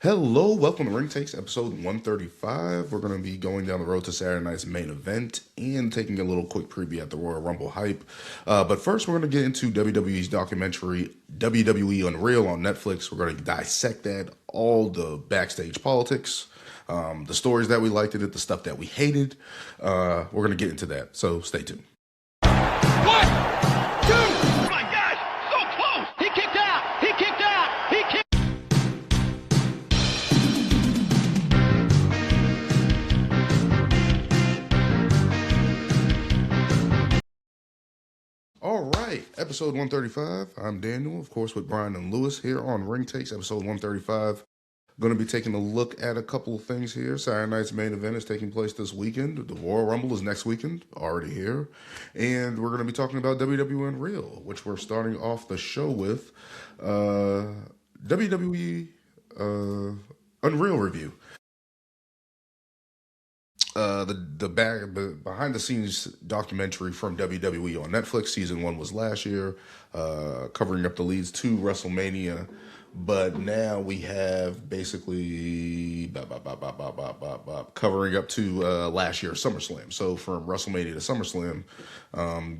Hello, welcome to Ring Takes episode 135. We're going to be going down the road to Saturday night's main event and taking a little quick preview at the Royal Rumble hype. But first, we're going to get into WWE's documentary, WWE Unreal on Netflix. We're going to dissect that, all the backstage politics, the stories that we liked in it, the stuff that we hated. We're going to get into that, so stay tuned. One, two, oh my God, so close. He kicked out. He kicked out. He kicked. All right, episode 135. I'm Daniel, of course, with Brian and Lewis here on Ring Takes, episode 135. Going to be taking a look at a couple of things here. Saturday night's main event is taking place this weekend. The Royal Rumble is next weekend, already here. And we're going to be talking about WWE Unreal, which we're starting off the show with WWE Unreal review. The behind the scenes documentary from WWE on Netflix. Season 1 was last year, covering up the leads to WrestleMania. But now we have basically covering up to last year's SummerSlam. So from WrestleMania to SummerSlam,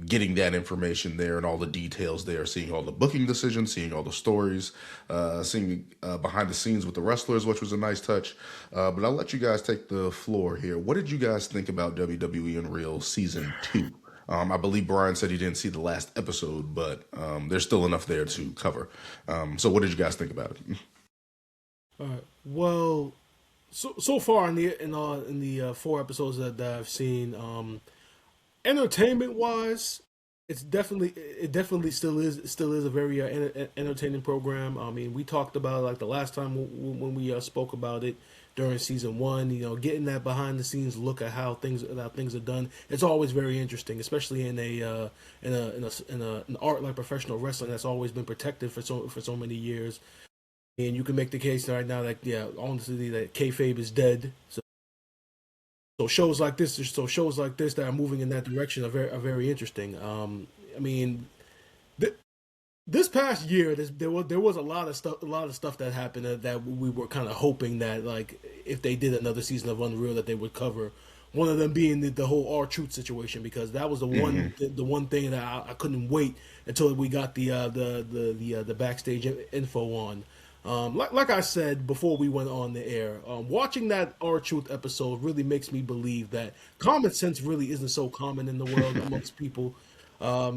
getting that information there and all the details there, seeing all the booking decisions, seeing all the stories, seeing behind the scenes with the wrestlers, which was a nice touch. But I'll let you guys take the floor here. What did you guys think about WWE Unreal Season 2? I believe Brian said he didn't see the last episode, but there's still enough there to cover. So what did you guys think about it? All right. Well, so far in the 4 episodes that I've seen, entertainment wise, it definitely still is a very entertaining program. I mean, we talked about it, like the last time when we spoke about it during season 1. You know, getting that behind the scenes look at how things are done. It's always very interesting, especially in an art like professional wrestling that's always been protected for so many years. And you can make the case right now that honestly that kayfabe is dead. So shows like this that are moving in that direction are very interesting. I mean, this past year, there was a lot of stuff that happened that we were kind of hoping that, like, if they did another season of Unreal, that they would cover. One of them being the whole R-Truth situation, because that was the one thing that I couldn't wait until we got the backstage info on. Like I said before we went on the air, watching that R-Truth episode really makes me believe that common sense really isn't so common in the world amongst people,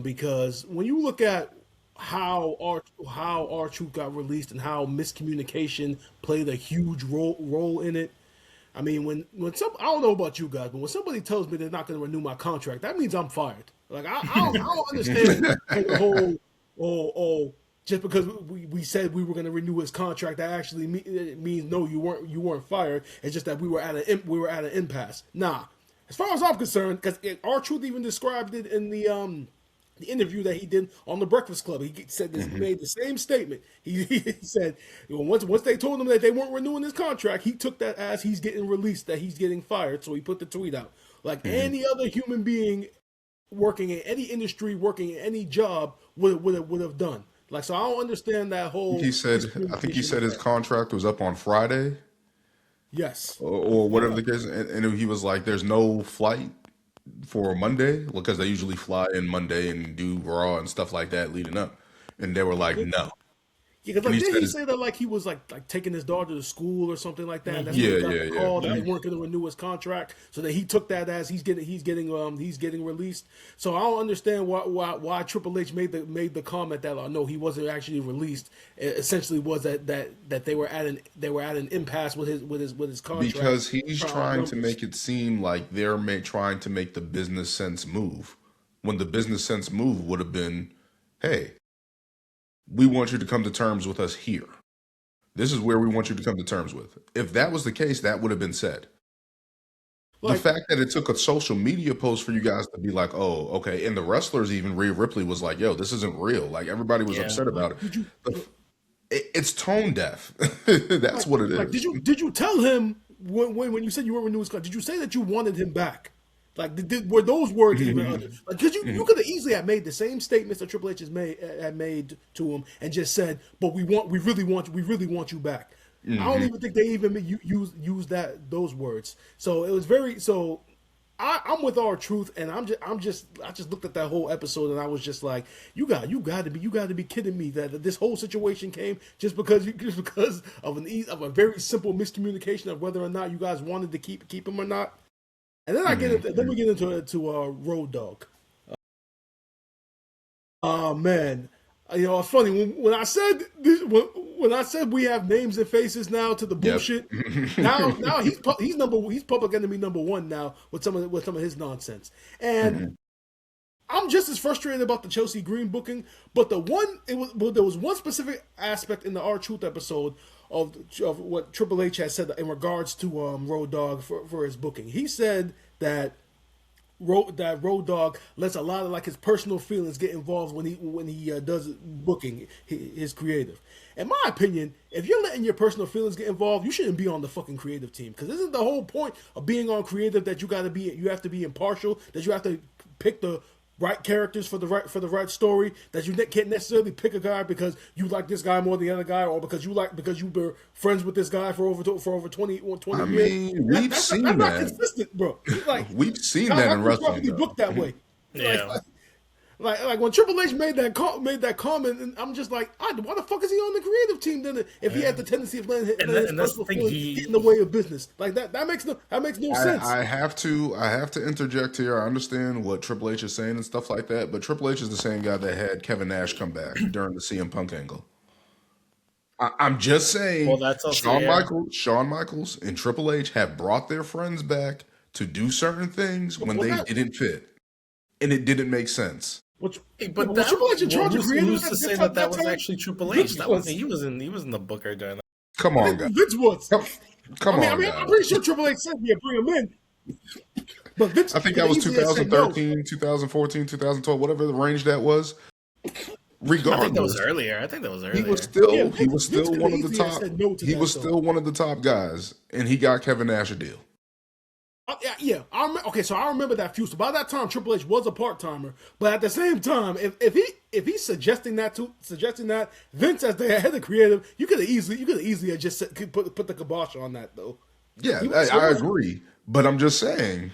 because when you look at how R-Truth got released and how miscommunication played a huge role in it. I mean, when I don't know about you guys, but when somebody tells me they're not going to renew my contract, that means I'm fired. Like I don't understand the whole just because we said we were going to renew his contract, that actually means no, you weren't fired. It's just that we were at an impasse. Nah, as far as I'm concerned, because R-Truth even described it in the interview that he did on the Breakfast Club. He said this, made the same statement. He said, once they told him that they weren't renewing his contract, he took that as he's getting released, that he's getting fired. So he put the tweet out. Like any other human being working in any industry, working in any job would have done. Like, so I don't understand that whole. I think he said his contract was up on Friday. Yes. Or whatever the case. And he was like, there's no flight for Monday, because they usually fly in Monday and do Raw and stuff like that leading up. And they were like, no. Yeah, because did he say that like he was like taking his daughter to school or something like that? That's when he got the call that they weren't going to renew his contract, so that he took that as he's getting released. So I don't understand why Triple H made the comment that no, he wasn't actually released. It essentially was that they were at an impasse with his contract, because he's trying to make it seem like they're trying to make the business sense move, when the business sense move would have been, hey, we want you to come to terms with us here. This is where we want you to come to terms with. If that was the case, that would have been said. The fact that it took a social media post for you guys to be like, oh, okay. And the wrestlers, even Rhea Ripley, was like, yo, this isn't real. Like, everybody was upset about it. It's tone deaf. That's what it is. Like, did you tell him when you said you weren't renewing his contract, did you say that you wanted him back? Like, were those words even uttered? Like, because you could have easily have made the same statements that Triple H had made to him and just said, "But we really want you back." I don't even think they even use those words. So it was very so. I'm with R-Truth, and I just looked at that whole episode, and I was just like, you got to be kidding me that this whole situation came just because of a very simple miscommunication of whether or not you guys wanted to keep him or not. And then then we get into Road Dogg. Oh man, it's funny when I said this, when I said we have names and faces now to the bullshit. Yep. now he's public enemy number one now with some of his nonsense, and I'm just as frustrated about the Chelsea Green booking. But there was one specific aspect in the R-Truth episode of what Triple H has said in regards to Road Dogg for his booking. He said that Road Dogg lets a lot of like his personal feelings get involved when he does booking his creative. In my opinion, if you're letting your personal feelings get involved, you shouldn't be on the fucking creative team, because isn't the whole point of being on creative that you have to be impartial, that you have to pick the right characters for the right story, that you can't necessarily pick a guy because you like this guy more than the other guy, or because you were friends with this guy for over 20 years. I mean, we've seen that. That's not consistent, bro. Like, we've seen that in wrestling. Booked that way. Yeah. Like when Triple H made that comment, and I'm just like, why the fuck is he on the creative team then? If he had the tendency of letting his personal feelings get in the way of business, like that makes no sense. I have to interject here. I understand what Triple H is saying and stuff like that, but Triple H is the same guy that had Kevin Nash come back during the CM Punk angle. I'm just saying. Well, that's also, Shawn Michaels and Triple H have brought their friends back to do certain things when they didn't fit, and it didn't make sense. But Triple H in charge of creative. Who's to say that was actually Triple H? He was in the booker during that. Come on, guys. Vince was. Come on. I mean, I'm pretty sure Triple H said, "Yeah, bring him in." But Vince, I think that was 2013, 2014, 2012, whatever the range that was. Regardless, I think that was earlier. He was still one of the top. He was still one of the top guys, and he got Kevin Nash a deal. Yeah. So I remember that feud. So by that time, Triple H was a part timer, but at the same time, if he's suggesting that Vince as the head of creative, you could have easily just put the kibosh on that though. Yeah, I agree, but I'm just saying,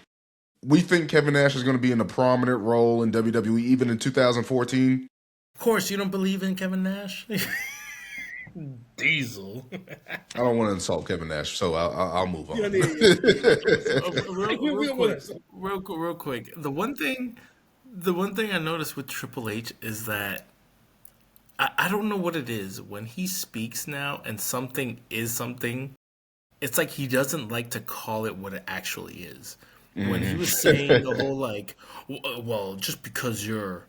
we think Kevin Nash is going to be in a prominent role in WWE even in 2014. Of course, you don't believe in Kevin Nash. Diesel. I don't want to insult Kevin Nash, so I'll move on. Real quick. The one thing I noticed with Triple H is that I don't know what it is. When he speaks now and something is something, it's like he doesn't like to call it what it actually is. When he was saying the whole like, well, just because you're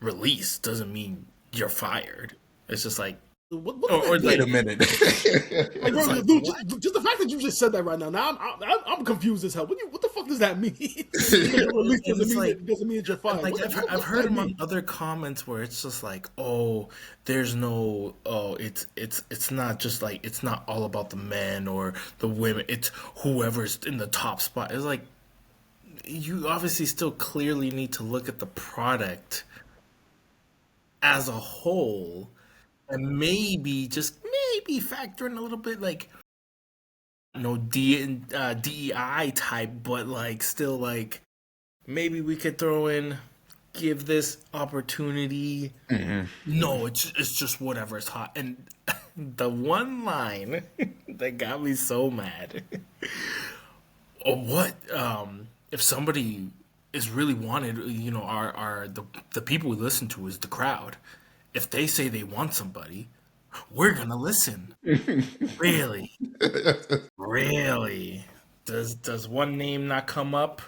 released doesn't mean you're fired. It's just like, wait a minute. Just the fact that you just said that right now I'm confused as hell. What the fuck does that mean? Doesn't mean that you're fired. Like I've heard among other comments where it's just like, it's not just like, it's not all about the men or the women. It's whoever's in the top spot. It's like, you obviously still clearly need to look at the product as a whole. And maybe factor in a little bit like DEI type, but like still like maybe we could throw in, give this opportunity. No, it's just whatever, it's hot. And the one line that got me so mad. If somebody is really wanted, are the people we listen to is the crowd. If they say they want somebody, we're gonna listen. Really? Really? Does one name not come up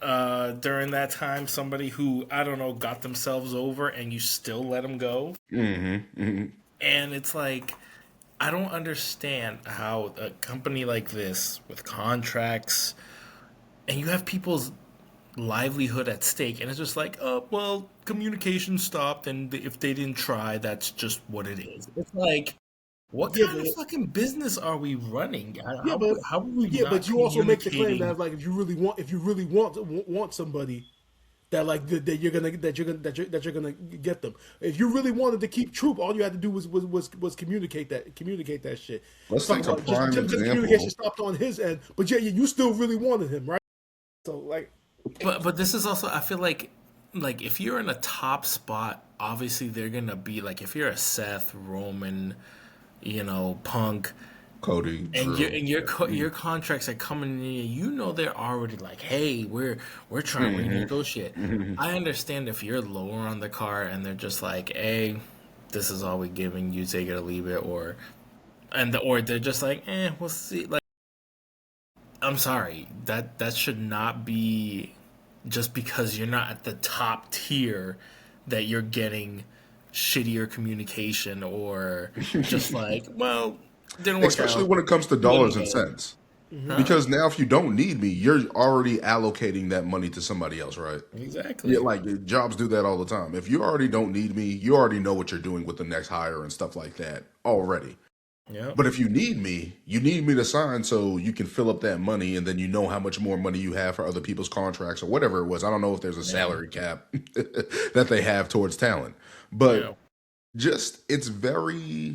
during that time? Somebody who, I don't know, got themselves over and you still let them go? And it's like, I don't understand how a company like this with contracts, and you have people's livelihood at stake, and it's just like, communication stopped, and if they didn't try, that's just what it is. It's like, what kind of fucking business are we running? But you also make the claim that like if you really want somebody, that you're gonna get them. If you really wanted to keep troop, all you had to do was communicate that shit. Let's take a prime just example. communication stopped on his end, but yeah, you still really wanted him, right? So like, but this is also, I feel like if you're in a top spot, obviously they're gonna be like, if you're a Seth, Roman, Punk, Cody, and Drew. your contracts are coming in, they're already like, hey, we're trying to renegotiate. I understand if you're lower on the card and they're just like, hey, this is all we're giving you, take it or leave it, or they're just like, we'll see. Like, I'm sorry, that should not be just because you're not at the top tier that you're getting shittier communication, or just like, well, didn't work Especially out. when it comes to dollars and cents. Because now if you don't need me, you're already allocating that money to somebody else, right? Exactly. Yeah, like jobs do that all the time. If you already don't need me, you already know what you're doing with the next hire and stuff like that already. Yeah. But if you need me to sign so you can fill up that money, and then you know how much more money you have for other people's contracts or whatever it was. I don't know if there's a salary cap that they have towards talent. But just it's very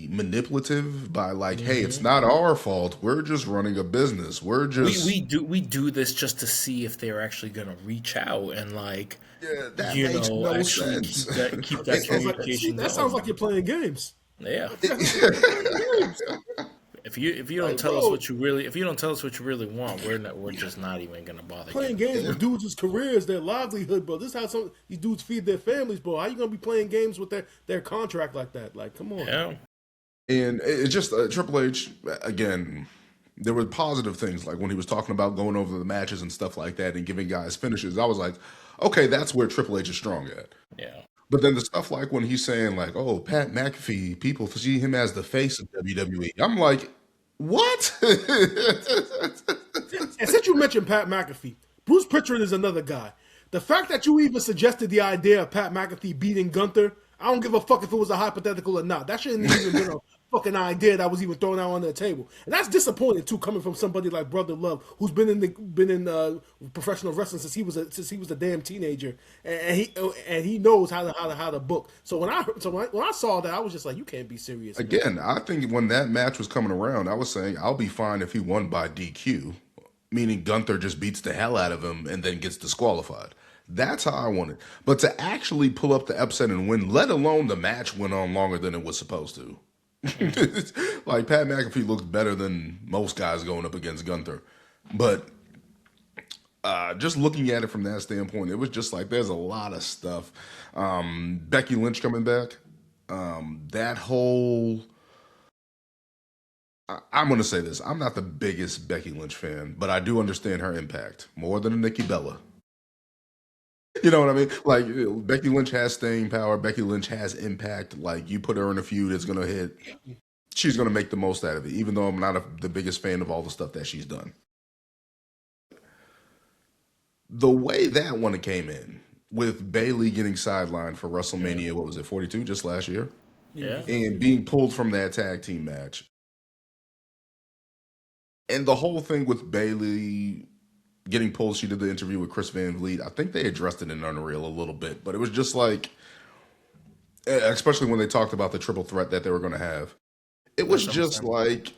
manipulative by like, hey, it's not our fault. We're just running a business. We're just we do this just to see if they're actually gonna reach out and like, that makes no actually sense. keep that communication that sounds going. like you're playing games. Yeah. If you don't tell us what you really want, we're just not even gonna bother. Playing games with dudes' careers, their livelihood, bro. This is how these dudes feed their families, bro. How you gonna be playing games with their contract like that? Like, come on. Yeah. And it's just Triple H, again, there were positive things, like when he was talking about going over the matches and stuff like that and giving guys finishes. I was like, okay, that's where Triple H is strong at. Yeah. But then the stuff like when he's saying like, oh, Pat McAfee, people see him as the face of WWE. I'm like, what? And since you mentioned Pat McAfee, Bruce Pritchard is another guy. The fact that you even suggested the idea of Pat McAfee beating Gunther, I don't give a fuck if it was a hypothetical or not. That shouldn't even been a fucking idea that was even thrown out on the table. And that's disappointing too, coming from somebody like Brother Love, who's been in professional wrestling since he was a damn teenager, and he knows how to book. So when I saw that, I was just like, you can't be serious. Again, I think when that match was coming around, I was saying I'll be fine if he won by DQ, meaning Gunther just beats the hell out of him and then gets disqualified. That's how I want it. But to actually pull up the upset and win, let alone the match went on longer than it was supposed to. Like, Pat McAfee looks better than most guys going up against Gunther. But just looking at it from that standpoint, it was just like there's a lot of stuff. Becky Lynch coming back. That whole... I'm going to say this. I'm not the biggest Becky Lynch fan, but I do understand her impact more than a Nikki Bella. You know what I mean? Like, Becky Lynch has staying power. Becky Lynch has impact. Like, you put her in a feud, it's going to hit. She's going to make the most out of it, even though I'm not the biggest fan of all the stuff that she's done. The way that one came in, with Bayley getting sidelined for WrestleMania, what was it, 42, just last year? Yeah. And being pulled from that tag team match. And the whole thing with Bayley getting pulled, she did the interview with Chris Van Vliet. I think they addressed it in Unreal a little bit, but it was just like, especially when they talked about the triple threat that they were going to have. It was just like,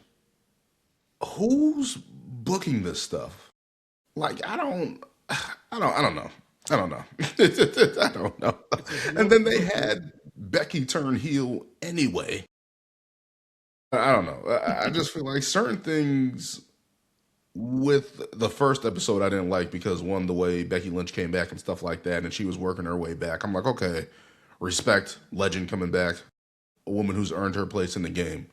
who's booking this stuff? Like, I don't know. I don't know. And then they had Becky turn heel anyway. I don't know. I just feel like certain things with the first episode I didn't like because, one, the way Becky Lynch came back and stuff like that, and she was working her way back. I'm like, okay, respect, legend coming back, a woman who's earned her place in the game.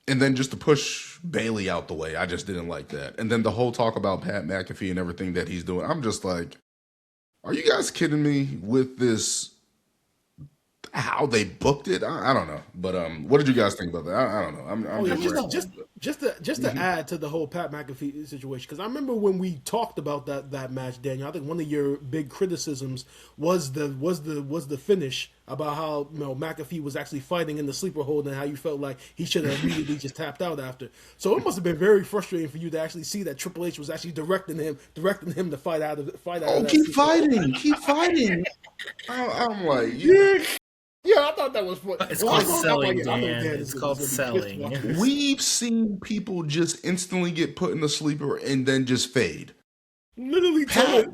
And then just to push Bayley out the way, I just didn't like that. And then the whole talk about Pat McAfee and everything that he's doing, I'm just like, are you guys kidding me with this? how they booked it, I don't know. But what did you guys think about that? I don't know. I'm Oh yeah, just rambling. just to add to the whole Pat McAfee situation, because I remember when we talked about that match, Daniel. I think one of your big criticisms was the finish, about how McAfee was actually fighting in the sleeper hold and how you felt like he should have immediately just tapped out after. So it must have been very frustrating for you to actually see that Triple H was actually directing him to fight out of Oh, that keep sleeper fighting, keep fighting. I'm like, hold. Yeah, I thought that was fun. It's Well, called I know selling, Dan. Dan. Dan It's is called gonna be selling. pissed watching this. we've seen people just instantly get put in the sleeper and then just fade. Literally Pat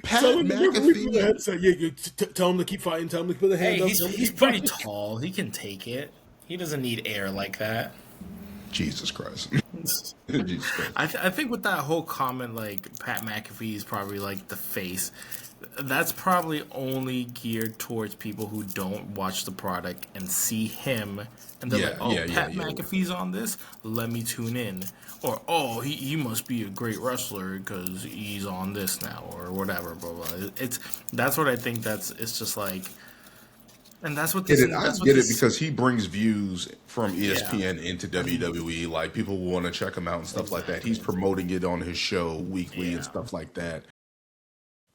tell him to put the McAfee. headset. Yeah, tell him to keep fighting. Tell him to put the hand Hey, up. he's tell him to he's keep pretty fighting. tall. He can take it. He doesn't need air like that. Jesus Christ. Jesus Christ. I think with that whole comment, like Pat McAfee is probably like the face. That's probably only geared towards people who don't watch the product and see him, and they're like, "Oh, Pat McAfee's on this. Let me tune in." Or, "Oh, he must be a great wrestler because he's on this now," or whatever. Blah blah. That's what I think. It's just like, and that's what this. I That's what get it this. because he brings views from ESPN into WWE. Like people want to check him out and stuff like that. He's promoting it on his show weekly and stuff like that.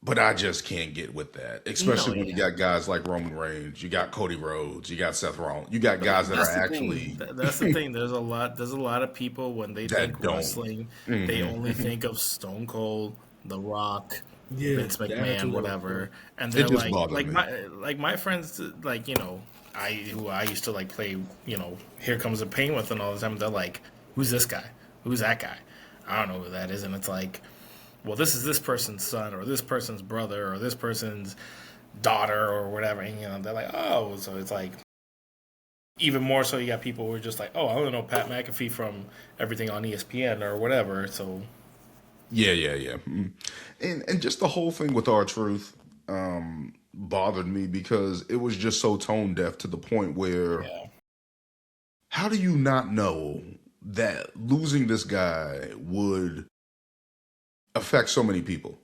But I just can't get with that, especially when you got guys like Roman Reigns, you got Cody Rhodes, you got Seth Rollins, you got guys that are actually. That's the thing. There's a lot of people when they think don't. wrestling, they only think of Stone Cold, The Rock, Yeah, Vince the McMahon, Attitude whatever, and It they're just bothered me. my friends, like who I used to like play, Here Comes the Pain with, and all the time. They're like, "Who's this guy? Who's that guy? I don't know who that is," and it's like, well, this is this person's son, or this person's brother, or this person's daughter, or whatever. And they're like, oh, so it's like, even more so, you got people who are just like, oh, I don't know Pat McAfee from everything on ESPN or whatever. So Yeah. And just the whole thing with R-Truth bothered me because it was just so tone deaf to the point where how do you not know that losing this guy would affect so many people?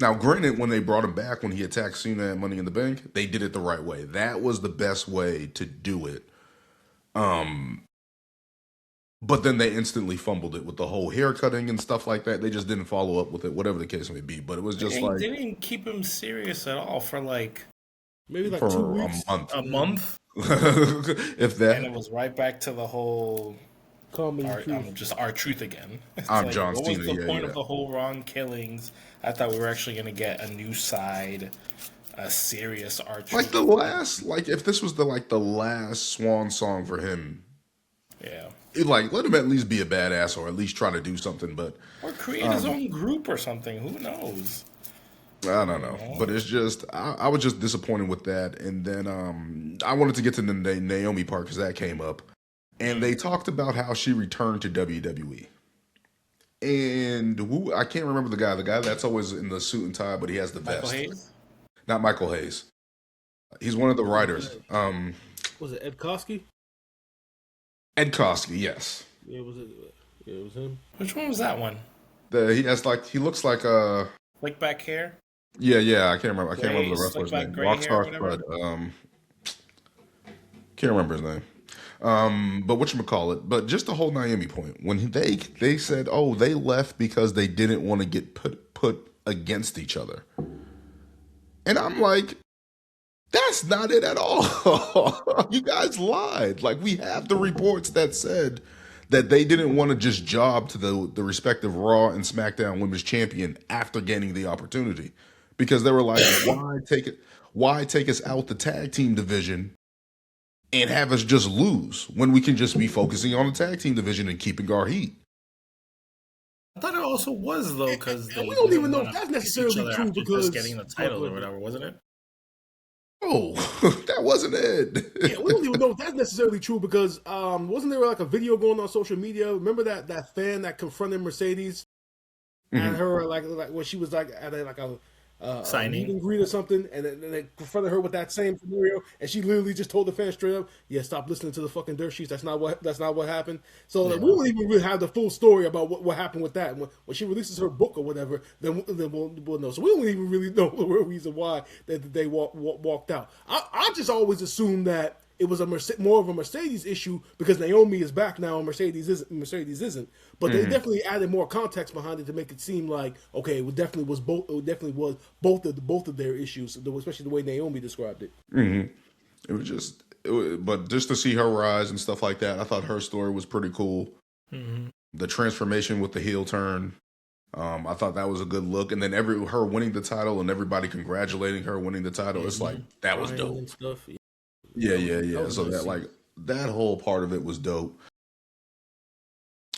Now, granted, when they brought him back, when he attacked Cena at Money in the Bank, they did it the right way. That was the best way to do it. But then they instantly fumbled it with the whole haircutting and stuff like that. They just didn't follow up with it, whatever the case may be. But it was just they like didn't keep him serious at all for like Maybe like for 2 a weeks. month. a month, If that. and it was right back to the whole. Call me truth. Just our truth again. It's I'm like, John what Cena. was the point yeah. of the whole Ron killings? I thought we were actually going to get a new side, a serious R-Truth. Like the last, like if this was the last swan song for him, yeah, let him at least be a badass or at least try to do something. But or create his own group or something. Who knows? I don't know. But it's just I was just disappointed with that. And then I wanted to get to the Naomi part because that came up, and they talked about how she returned to WWE. And I can't remember the guy that's always in the suit and tie, but he has the vest. Michael Hayes? Not Michael Hayes. He's one of the writers. Was it Ed Koskey? Ed Koskey, yes. Yeah, was it? Yeah, it was him. Which one was that one? He looks like Slick back hair? yeah, I can't remember the wrestler's slick back name. gray hair or Rockstar whatever? Spud. Can't remember his name. But whatchamacallit, but just the whole Naomi point. When they said, oh, they left because they didn't want to get put against each other. And I'm like, that's not it at all. You guys lied. Like, we have the reports that said that they didn't want to just job to the respective Raw and SmackDown Women's Champion after gaining the opportunity. Because they were like, why take us out the tag team division and have us just lose when we can just be focusing on the tag team division and keeping our heat? I thought it also was, though, because we don't even know if that's necessarily true because getting the title or whatever, wasn't it? Oh, that wasn't it. Yeah, we don't even know if that's necessarily true because wasn't there like a video going on social media? Remember that fan that confronted Mercedes and her like when she was like at a a meet and greet or something, and then they confronted her with that same scenario, and she literally just told the fans straight up, "Yeah, stop listening to the fucking dirt sheets. That's not what happened." So like, we won't even really have the full story about what happened with that. When she releases her book or whatever, then we'll know. So we don't even really know the real reason why they walked out. I just always assumed that it was more of a Mercedes issue because Naomi is back now and Mercedes isn't. But they definitely added more context behind it to make it seem like, okay, it definitely was both of their issues, especially the way Naomi described it. But just to see her rise and stuff like that, I thought her story was pretty cool. The transformation with the heel turn, I thought that was a good look. And then her winning the title and everybody congratulating her winning the title, it's like, that was dope. And stuff. Yeah. So that whole part of it was dope.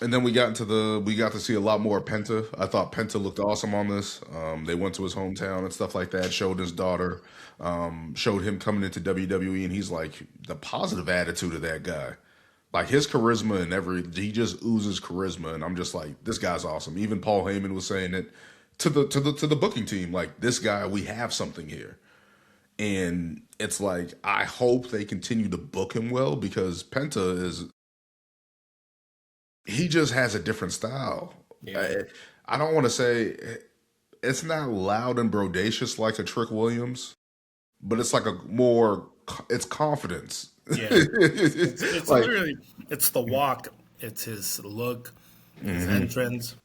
And then we got to see a lot more Penta. I thought Penta looked awesome on this. They went to his hometown and stuff like that, showed his daughter, showed him coming into WWE, and he's like the positive attitude of that guy. Like his charisma and he just oozes charisma, and I'm just like, this guy's awesome. Even Paul Heyman was saying it to the booking team, like, this guy, we have something here. And it's like, I hope they continue to book him well, because Penta he just has a different style. Yeah. I don't want to say it's not loud and bodacious like a Trick Williams, but it's like it's confidence. Yeah, it's like, literally, it's the walk, it's his look, his entrance,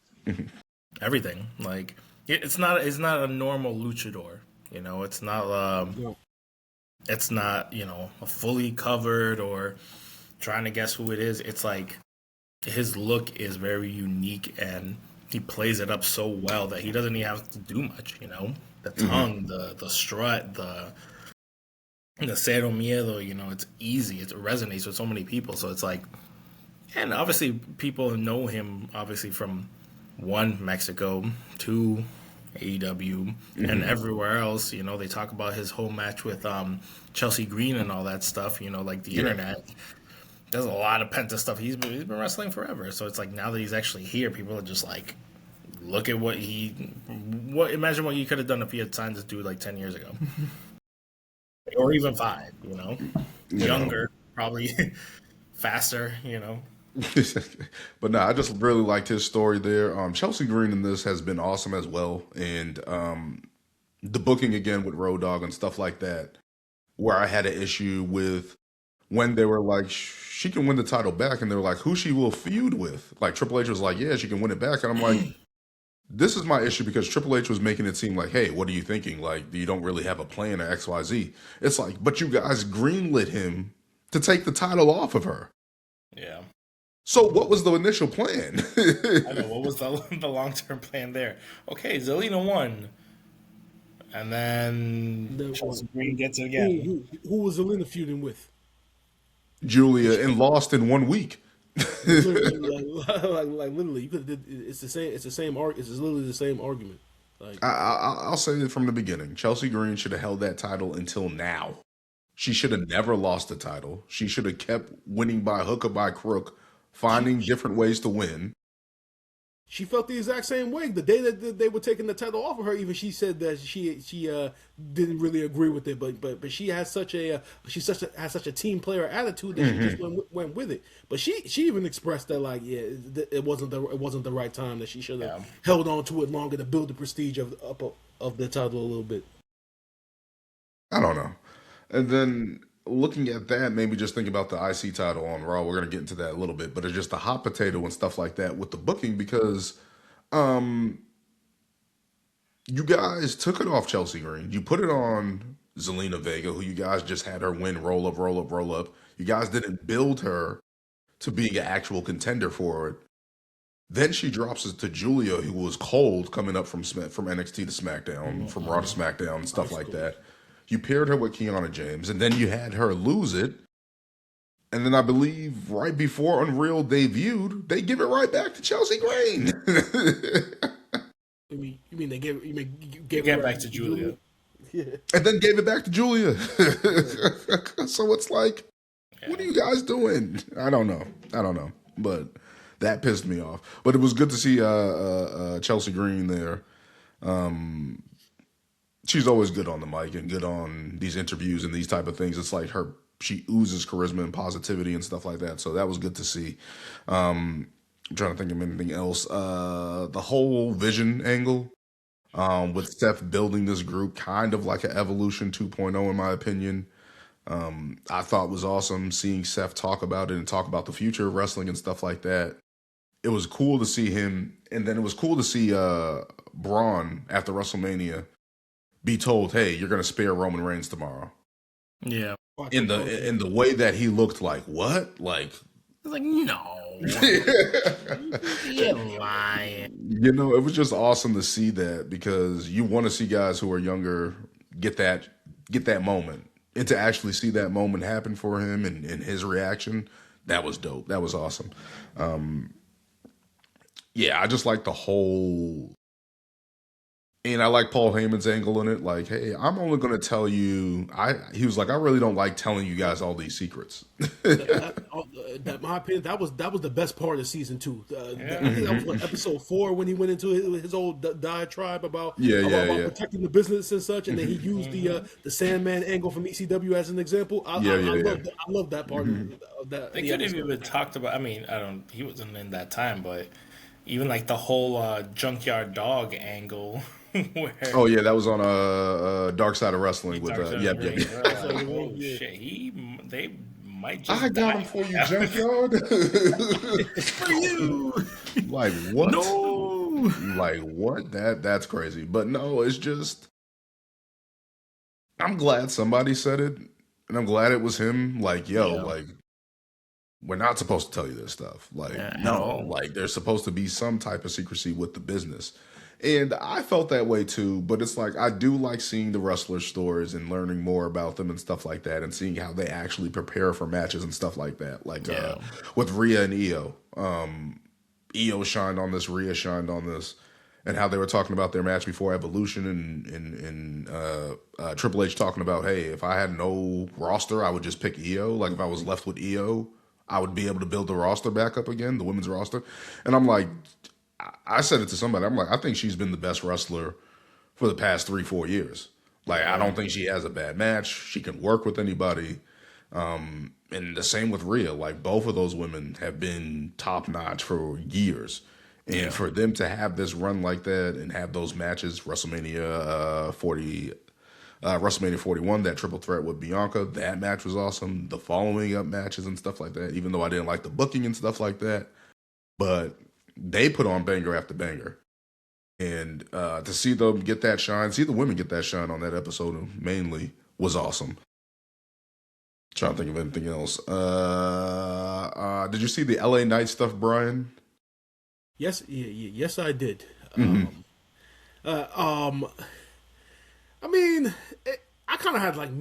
everything. Like it's not a normal luchador. You know, it's not a fully covered or trying to guess who it is. It's like his look is very unique, and he plays it up so well that he doesn't even have to do much. You know, the tongue, the strut, the cero miedo. You know, it's easy. It resonates with so many people. So it's like, and obviously people know him obviously from Mexico, 2 AEW, and everywhere else. You know, they talk about his whole match with Chelsea Green and all that stuff. You know, like the internet. There's a lot of Penta stuff. He's been wrestling forever. So it's like, now that he's actually here, people are just like, look at imagine what he could have done if he had signed this dude like 10 years ago. Or even 5, you know? Younger, probably faster, you know? But no, I just really liked his story there. Chelsea Green in this has been awesome as well. And the booking again with Road Dogg and stuff like that, where I had an issue with when they were like, she can win the title back, and they were like, who she will feud with. Like Triple H was like, yeah, she can win it back. And I'm like, this is my issue, because Triple H was making it seem like, hey, what are you thinking? Like, you don't really have a plan or XYZ. It's like, but you guys greenlit him to take the title off of her. Yeah. So what was the initial plan? I know, what was the long-term plan there? Okay, Zelina won. And then Chelsea Green gets it again. Who was Zelina feuding with? Julia, and lost in 1 week. Literally, you could. It's the same. It's literally the same argument. Like, I'll say it from the beginning. Chelsea Green should have held that title until now. She should have never lost the title. She should have kept winning by hook or by crook, finding different ways to win. She felt the exact same way. The day that they were taking the title off of her, even she said that she didn't really agree with it. But she has such a team player attitude that she just went with it. But she even expressed that, like, yeah, it wasn't the right time, that she should have held on to it longer to build the prestige of the title a little bit. I don't know. And then looking at that, maybe just think about the IC title on Raw. We're going to get into that a little bit, but it's just a hot potato and stuff like that with the booking, because you guys took it off Chelsea Green. You put it on Zelina Vega, who you guys just had her win roll up. You guys didn't build her to be an actual contender for it. Then she drops it to Julia, who was cold coming up from NXT to SmackDown, from Raw to SmackDown and stuff like that. You paired her with Kiana James, and then you had her lose it. And then I believe right before Unreal debuted, they give it right back to Chelsea Green. You mean they gave it back to Julia? Yeah. And then gave it back to Julia. So it's like, what are you guys doing? I don't know. But that pissed me off. But it was good to see Chelsea Green there. she's always good on the mic and good on these interviews and these type of things. It's like she oozes charisma and positivity and stuff like that. So that was good to see. I'm trying to think of anything else. The whole Vision angle, with Seth building this group, kind of like an Evolution 2.0, in my opinion. I thought was awesome seeing Seth talk about it and talk about the future of wrestling and stuff like that. It was cool to see him, and then it was cool to see Braun after WrestleMania be told, "Hey, you're going to spare Roman Reigns tomorrow." Yeah. In the way that he looked, like, what? Like, no. You're lying. You know, it was just awesome to see that, because you want to see guys who are younger get that moment, and to actually see that moment happen for him and his reaction, that was dope. That was awesome. Yeah, I just like the whole, and I like Paul Heyman's angle in it. Like, hey, I'm only going to tell you. He was like, I really don't like telling you guys all these secrets. That my opinion, that was the best part of season 2. I think that was what, episode 4, when he went into his old diatribe about protecting the business and such, and then he used the Sandman angle from ECW as an example. I love that part of that. They could have even talked about. I mean, he wasn't in that time, but even like the whole junkyard dog angle. Where, that was on Dark Side of Wrestling with shit, they might just I got him for you, junkyard. It's for you. Like, what? No. Like, what? That's crazy. But no, it's just, I'm glad somebody said it, and I'm glad it was him. Like, like, we're not supposed to tell you this stuff. Like, no, like, there's supposed to be some type of secrecy with the business. And I felt that way too, but it's like, I do like seeing the wrestler stories and learning more about them and stuff like that, and seeing how they actually prepare for matches and stuff like that. Like with Rhea and Io. Io shined on this, Rhea shined on this, and how they were talking about their match before Evolution, and Triple H talking about, hey, if I had no roster, I would just pick Io. Like, if I was left with Io, I would be able to build the roster back up again, the women's roster. And I'm like, I said it to somebody. I'm like, I think she's been the best wrestler for the past 3-4 years. Like, I don't think she has a bad match. She can work with anybody. And the same with Rhea. Like, both of those women have been top notch for years. And for them to have this run like that and have those matches, WrestleMania 41, that triple threat with Bianca, that match was awesome. The following up matches and stuff like that, even though I didn't like the booking and stuff like that. But they put on banger after banger. And to see them get that shine, see the women get that shine on that episode mainly, was awesome. Trying to think of anything else. Did you see the LA Knight stuff, Brian? Yes, I did. I mean, I kind of had like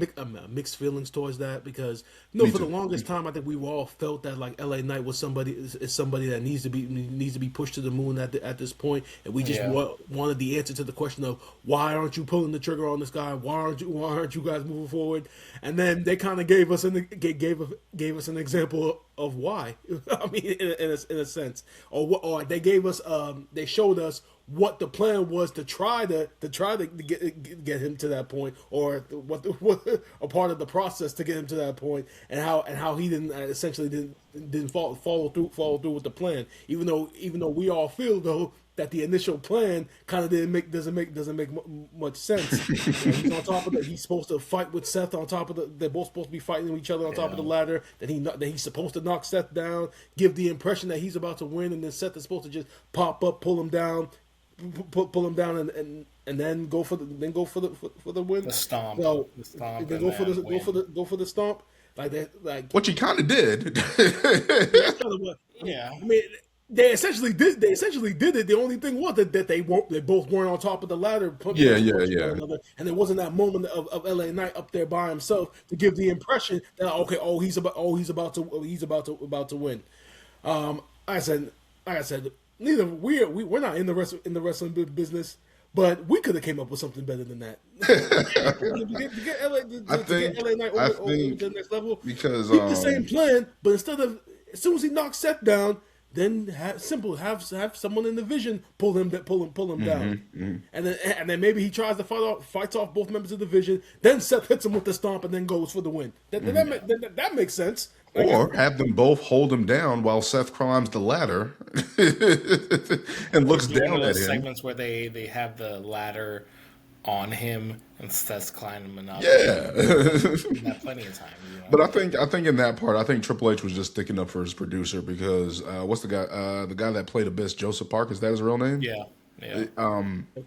mixed feelings towards that, because for the longest time, I think we all felt that like LA Knight was somebody that needs to be pushed to the moon at this point, and we just wanted the answer to the question of, why aren't you pulling the trigger on this guy? Why aren't you guys moving forward? And then they kind of gave us an example of why. I mean, in a sense, or they gave us they showed us what the plan was to try to get him to that point, or what a part of the process to get him to that point, and how he didn't follow through with the plan, even though we all feel though that the initial plan kind of doesn't make much sense. He's on top of that. He's supposed to fight with Seth on top of they're both supposed to be fighting each other on top of the ladder. That he's supposed to knock Seth down, give the impression that he's about to win, and then Seth is supposed to just pop up, pull him down, and then go for the win. The stomp. So, then go for the stomp. Like that, what you kind of did. That's kind of what. Yeah, I mean, they essentially did it. The only thing was that they both weren't on top of the ladder. Another, and there wasn't that moment of LA Knight up there by himself to give the impression that he's about to win. Like I said, neither we're not in the wrestling business, but we could have came up with something better than that. to get LA Knight over to the next level, because keep the same plan, but as soon as he knocks Seth down, then have someone in the Vision pull him down, and then maybe he tries to fights off both members of the Vision. Then Seth hits him with the stomp and then goes for the win. That makes sense. Or have them both hold him down while Seth climbs the ladder and looks down at him. Segments where they have the ladder on him and Seth's climbing him up. Yeah, That plenty of time. You know? But I think in that part, I think Triple H was just sticking up for his producer because what's the guy that played Abyss, Joseph Park? Is that his real name? Yeah.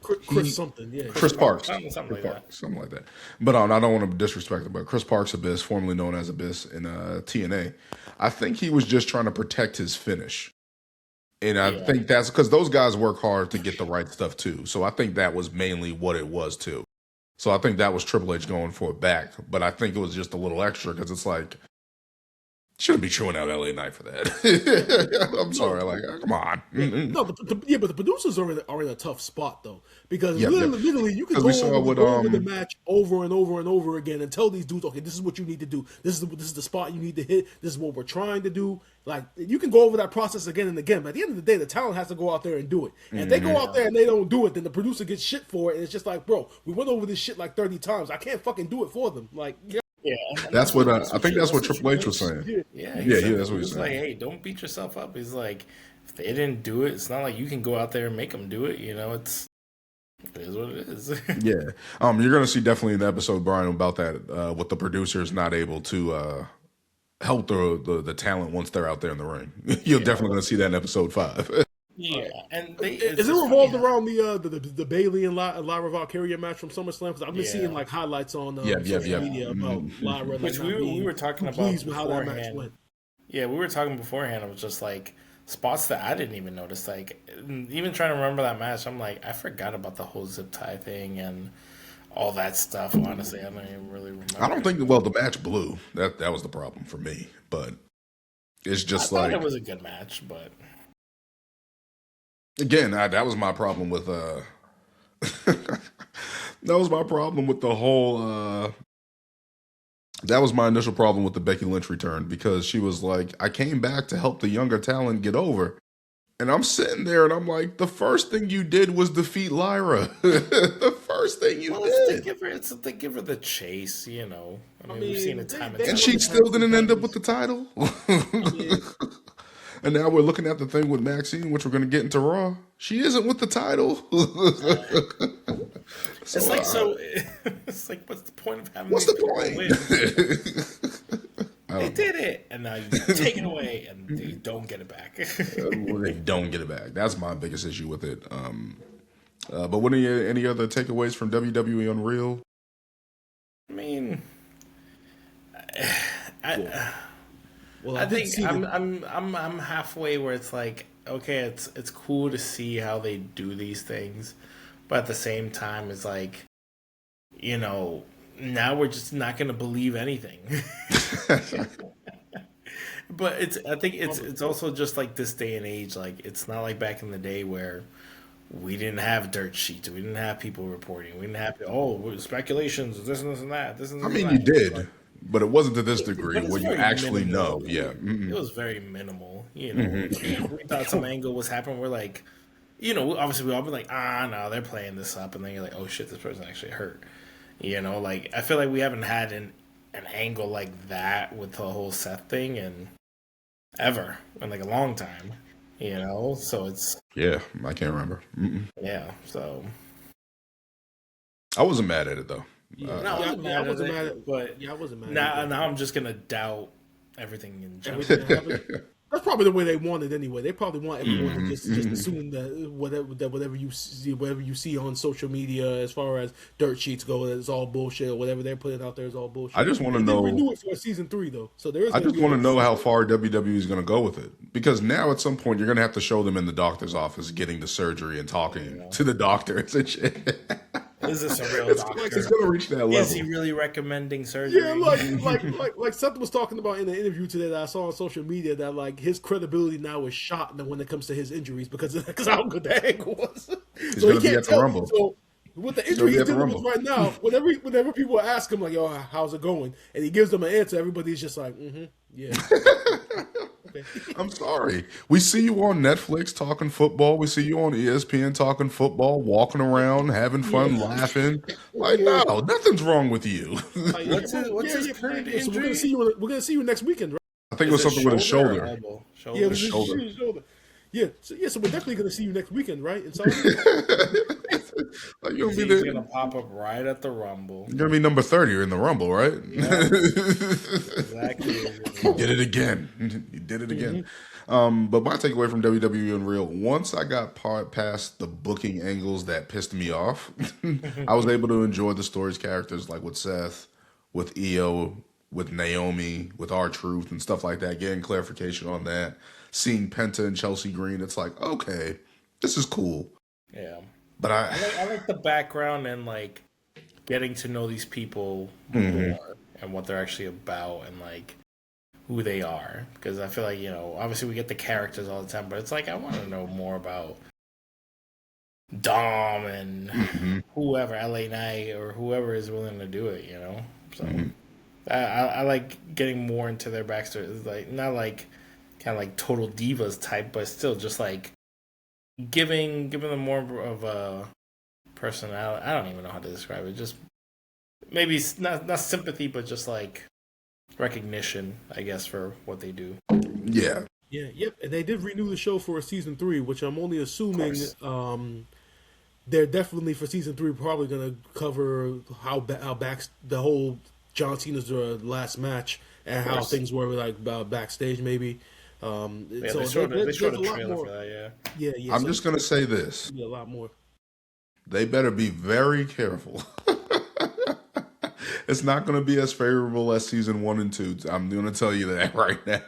Chris something, yeah. Chris Parks. Something like that. But I don't want to disrespect him, but Chris Parks Abyss, formerly known as Abyss in TNA, I think he was just trying to protect his finish. And I think that's because those guys work hard to get the right stuff too. So I think that was mainly what it was too. So I think that was Triple H going for it back. But I think it was just a little extra because it's like, shouldn't be chewing out LA Knight for that. I'm sorry, like, come on. No, but the producers are in a tough spot though, because literally you can go over the match over and over and over again and tell these dudes, okay, this is what you need to do. This is the spot you need to hit. This is what we're trying to do. Like, you can go over that process again and again, but at the end of the day, the talent has to go out there and do it. And if they go out there and they don't do it, then the producer gets shit for it, and it's just like, bro, we went over this shit like 30 times. I can't fucking do it for them. Like, yeah, that's what I think. That's what Triple H was saying. Yeah, that's what he's saying. Like, hey, don't beat yourself up. He's like, if they didn't do it, it's not like you can go out there and make them do it. You know, it is what it is. Yeah, you're gonna see definitely in the episode, Brian, about that with the producers not able to help the talent once they're out there in the ring. You're definitely gonna see that in episode 5. Yeah, and is it revolved around the Bailey and Lyra Valkyria match from SummerSlam? Because I've been seeing like highlights on social media about Lyra. Which we were talking about with how that match went. Yeah, we were talking beforehand. It was just like spots that I didn't even notice. Like, even trying to remember that match, I'm like, I forgot about the whole zip tie thing and all that stuff. Honestly, I don't even really remember. I don't think the match blew. That was the problem for me. But it's just I thought it was a good match, but. Again, that was my problem with that was my problem with the whole that was my initial problem with the Becky Lynch return, because she was like, I came back to help the younger talent get over. And I'm sitting there and I'm like, the first thing you did was defeat Lyra. The first thing you did. It's to give her the chase, you know. I mean, we've seen it time and time. And she still didn't end up with the title. And now we're looking at the thing with Maxine, which we're going to get into Raw. She isn't with the title. It's like, what's the point of having? What's the point? They did it, and now you take it away, and they don't get it back. They don't get it back. That's my biggest issue with it. But what are any other takeaways from WWE Unreal? I mean, Well, I think I'm halfway where it's like, okay, it's cool to see how they do these things, but at the same time, it's like, you know, now we're just not going to believe anything. But I think it's also just like this day and age. Like, it's not like back in the day where we didn't have dirt sheets, we didn't have people reporting, we didn't have speculations, this and this and that. I mean, you did. But it wasn't to this degree where you actually know. Yeah. It was very minimal. You know, we thought some angle was happening. We're like, you know, obviously we all been like, no, they're playing this up. And then you're like, oh shit, this person actually hurt. You know, like, I feel like we haven't had an angle like that with the whole Seth thing in like a long time. You know, so it's. Yeah, I can't remember. Yeah, so. I wasn't mad at it though. I wasn't mad at it, but I wasn't mad. Now I'm just gonna doubt everything in general. That's probably the way they want it anyway. They probably want everyone to just assume that whatever you see on social media as far as dirt sheets go, it's all bullshit, or whatever they're putting out there is all bullshit. I just want to know. They renew it for season 3 though, so there is. I just want to know how far WWE is going to go with it, because now at some point you're going to have to show them in the doctor's office getting the surgery and talking to the doctors and shit. Is this a real doctor? Like it's going to reach that level. Is he really recommending surgery? Yeah, like Seth was talking about in the interview today that I saw on social media, that like his credibility now is shot when it comes to his injuries because how good that ankle was. He's going to be at the Rumble. So with the injury he's dealing with right now, whenever people ask him like, "Yo, how's it going?" and he gives them an answer, everybody's just like, "Yeah." okay. I'm sorry. We see you on Netflix talking football. We see you on ESPN talking football, walking around, having fun, laughing. Like, no, nothing's wrong with you. What's his current So we're gonna injury? see you. We're gonna see you next weekend, right? I think it Is was it something with his shoulder or shoulder. elbow? Yeah, it was His his shoulder. shoulder. Yeah, so we're definitely gonna see you next weekend, right? In Saudi. Like, you're gonna be He's there. gonna pop up right at the Rumble. You're gonna be number 30 in the Rumble, right? Yeah. Exactly. You did it again. You did it again. But my takeaway from WWE Unreal, once I got past the booking angles that pissed me off, I was able to enjoy the stories, characters like with Seth, with Io, with Naomi, with R-Truth and stuff like that, getting clarification on that. Seeing Penta and Chelsea Green, it's like, okay, this is cool. Yeah. But I like the background and like getting to know these people more and what they're actually about and like who they are. Because I feel like, obviously we get the characters all the time, but it's like I want to know more about Dom and whoever, LA Knight or whoever is willing to do it, So I like getting more into their backstory. It's like not like kind of like total divas type, but still just like giving them more of a personality. I don't even know how to describe it. Just maybe not sympathy, but just like recognition, I guess, for what they do. yeah. Yeah, yep. And they did renew the show for a season 3, which I'm only assuming they're definitely for season 3 probably going to cover how the whole John Cena's last match and how things were like backstage maybe. Yeah, so they showed a lot trailer more. for that. Yeah. I'm just gonna say this. Yeah, a lot more. They better be very careful. It's not going to be as favorable as season 1 and 2. I'm going to tell you that right now.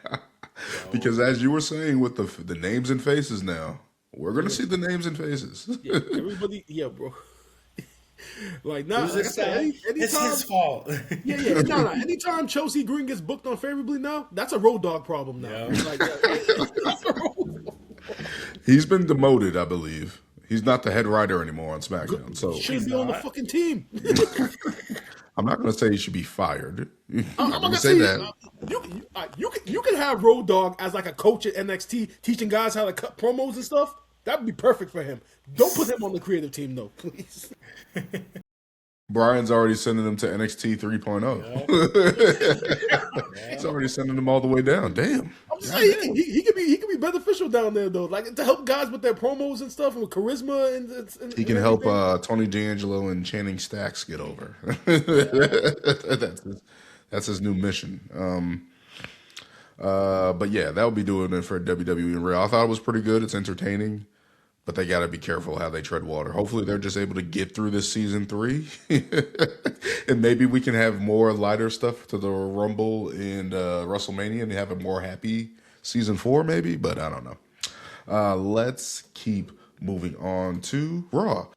Because as you were saying with the names and faces now, we're going to see the names and faces. Yeah, everybody, bro. Like, nah, like I said, anytime, It's his fault. Yeah. No. Anytime Chelsea Green gets booked unfavorably now, that's a road dog problem now. Yeah. Like, that's a road dog. He's been demoted, I believe. He's not the head writer anymore on SmackDown. So Shouldn't be on the fucking team. I'm not going to say he should be fired. I'm not gonna say that. You can have Road Dogg as like a coach at NXT, teaching guys how to cut promos and stuff. That'd be perfect for him. Don't put him on the creative team, though, please. Brian's already sending him to NXT 3.0. He's already sending them all the way down. Damn. I'm saying he could be beneficial down there though, like to help guys with their promos and stuff, and with charisma and He can help Tony D'Angelo and Channing Stacks get over. That's his new mission. But yeah, that'll be doing it for WWE Unreal. I thought it was pretty good. It's entertaining, but they got to be careful how they tread water. Hopefully, they're just able to get through this season 3, and maybe we can have more lighter stuff to the Rumble and WrestleMania, and have a more happy season 4, maybe. But I don't know. Let's keep moving on to Raw.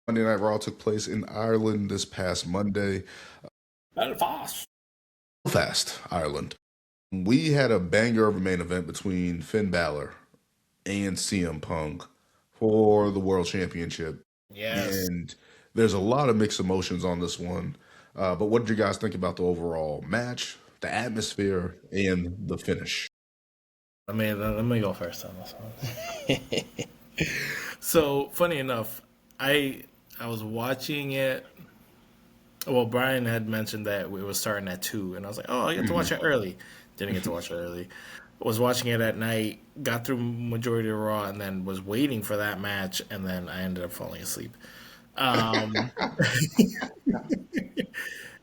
Monday Night Raw took place in Ireland this past Monday. Belfast, Ireland. We had a banger of a main event between Finn Balor and CM Punk for the World Championship. Yes. And there's a lot of mixed emotions on this one. But what did you guys think about the overall match, the atmosphere, and the finish? Let me go first on this one. So, funny enough, I was watching it. Well, Brian had mentioned that it was starting at 2, and I was like, oh, I get to watch it early. Didn't get to watch it early. Was watching it at night, got through majority of Raw, and then was waiting for that match, and then I ended up falling asleep.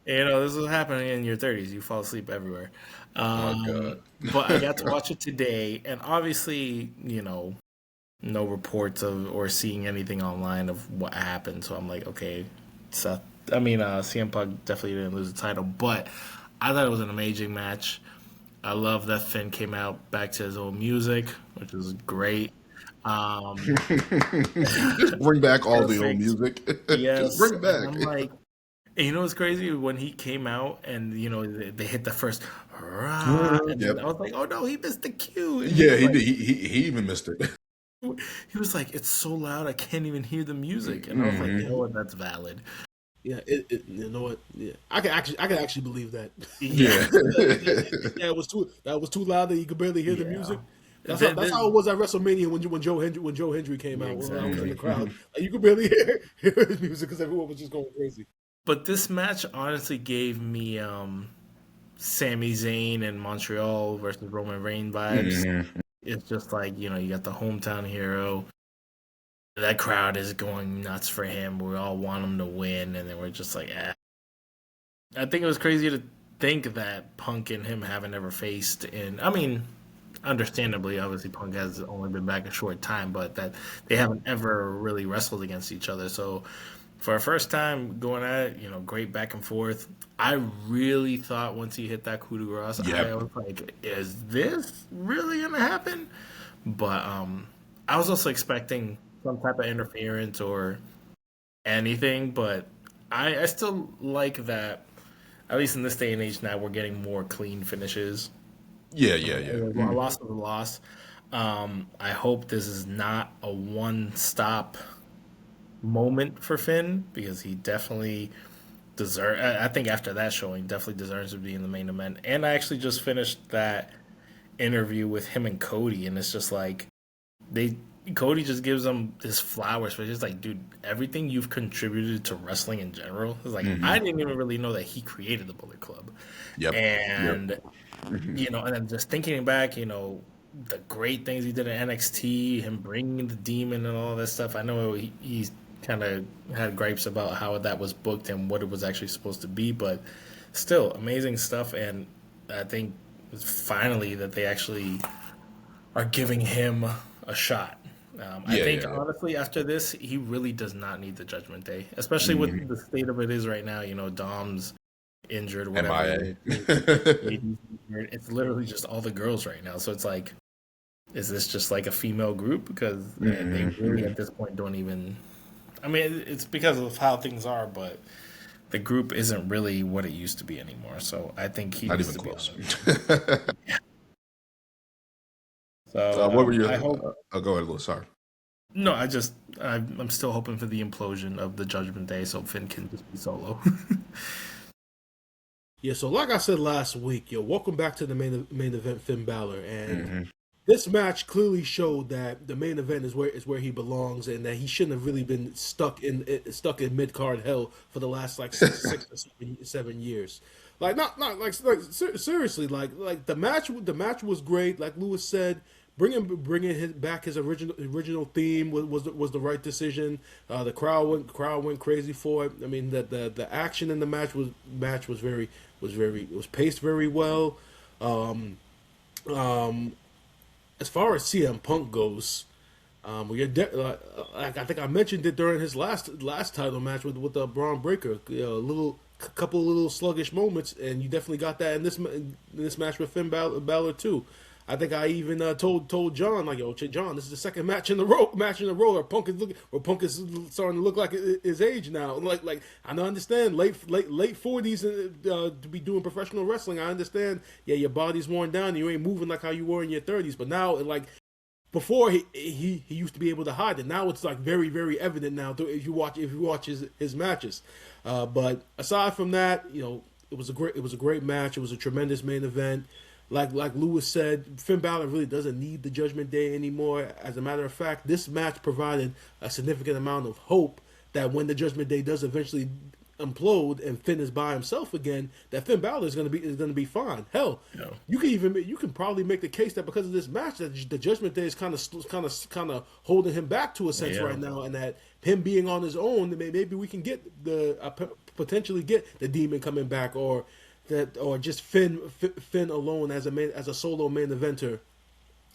This is happening in your 30s. You fall asleep everywhere. But I got to watch it today, and obviously, no reports of or seeing anything online of what happened. So I'm like, okay, CM Punk definitely didn't lose the title, but I thought it was an amazing match. I love that Finn came out back to his old music, which was great. Just bring back all the old music. Yes. Just bring it back. And I'm like, and what's crazy? When he came out and, they hit the first, and Yep. I was like, oh no, he missed the cue. And Yeah, he was did. He even missed it. He was like, it's so loud, I can't even hear the music. And I was like, you know what, that's valid. Yeah, you know what? Yeah, I can actually believe that. Yeah, Yeah, that was too loud that you could barely hear the yeah. music. That's how it was at WrestleMania when Joe Hendry came out. When I was in the Exactly. crowd, like, you could barely hear his music because everyone was just going crazy. But this match honestly gave me Sami Zayn and Montreal versus Roman Reigns vibes. It's just like, you got the hometown hero. That crowd is going nuts for him. We all want him to win, and then we're just like, eh. I think it was crazy to think that Punk and him haven't ever faced I mean, understandably, obviously Punk has only been back a short time, but that they haven't ever really wrestled against each other. So for a first time going at it, great back and forth. I really thought once he hit that coup de grace, I was like, is this really gonna happen? But I was also expecting some type of interference or anything, but I still like that. At least in this day and age now, we're getting more clean finishes. Yeah. A loss is a loss. I hope this is not a one-stop moment for Finn, because he definitely deserves. I think after that showing, definitely deserves to be in the main event. And I actually just finished that interview with him and Cody, and it's just like Cody just gives him his flowers, but it's like, dude, everything you've contributed to wrestling in general. It's like, I didn't even really know that he created the Bullet Club. And and then just thinking back, the great things he did in NXT, him bringing the Demon and all that stuff. I know he's kind of had gripes about how that was booked and what it was actually supposed to be, but still amazing stuff. And I think finally that they actually are giving him a shot. I think honestly after this, he really does not need the Judgment Day, especially with the state of it is right now. Dom's injured, whatever. It's literally just all the girls right now. So it's like, is this just like a female group? Because they really at this point don't even. I mean, it's because of how things are, but the group isn't really what it used to be anymore. So I think he Not needs even to close. be on it. So What were you? I hope. Go ahead, Lewis. Sorry. No, I'm still hoping for the implosion of the Judgment Day, so Finn can just be solo. Yeah, so like I said last week, welcome back to the main event, Finn Balor, and this match clearly showed that the main event is where he belongs, and that he shouldn't have really been stuck in mid card hell for the last like six or 7 years. Like not like seriously, like the match was great. Like Lewis said, bringing back his original theme was the right decision. The crowd went crazy for it. I mean, the action in the match was paced very well. As far as CM Punk goes, I think I mentioned it during his last title match with the Braun Breaker. Couple little sluggish moments, and you definitely got that in this match with Finn Balor too. I think I even told John, like, yo, John, this is the second match in a row where Punk is starting to look like his age now. Like I understand late 40s to be doing professional wrestling. I understand. Yeah, your body's worn down. And you ain't moving like how you were in your 30s. But now, like before, he used to be able to hide it. Now it's like very, very evident now if you watch his matches. But aside from that, it was a great match. It was a tremendous main event. Like Lewis said, Finn Balor really doesn't need the Judgment Day anymore. As a matter of fact, this match provided a significant amount of hope that when the Judgment Day does eventually implode and Finn is by himself again, that Finn Balor is going to be fine. Hell, you can probably make the case that because of this match that the Judgment Day is kind of holding him back to a sense right now, and that him being on his own, maybe we can get potentially get the Demon coming back, or just Finn alone as a solo main eventer.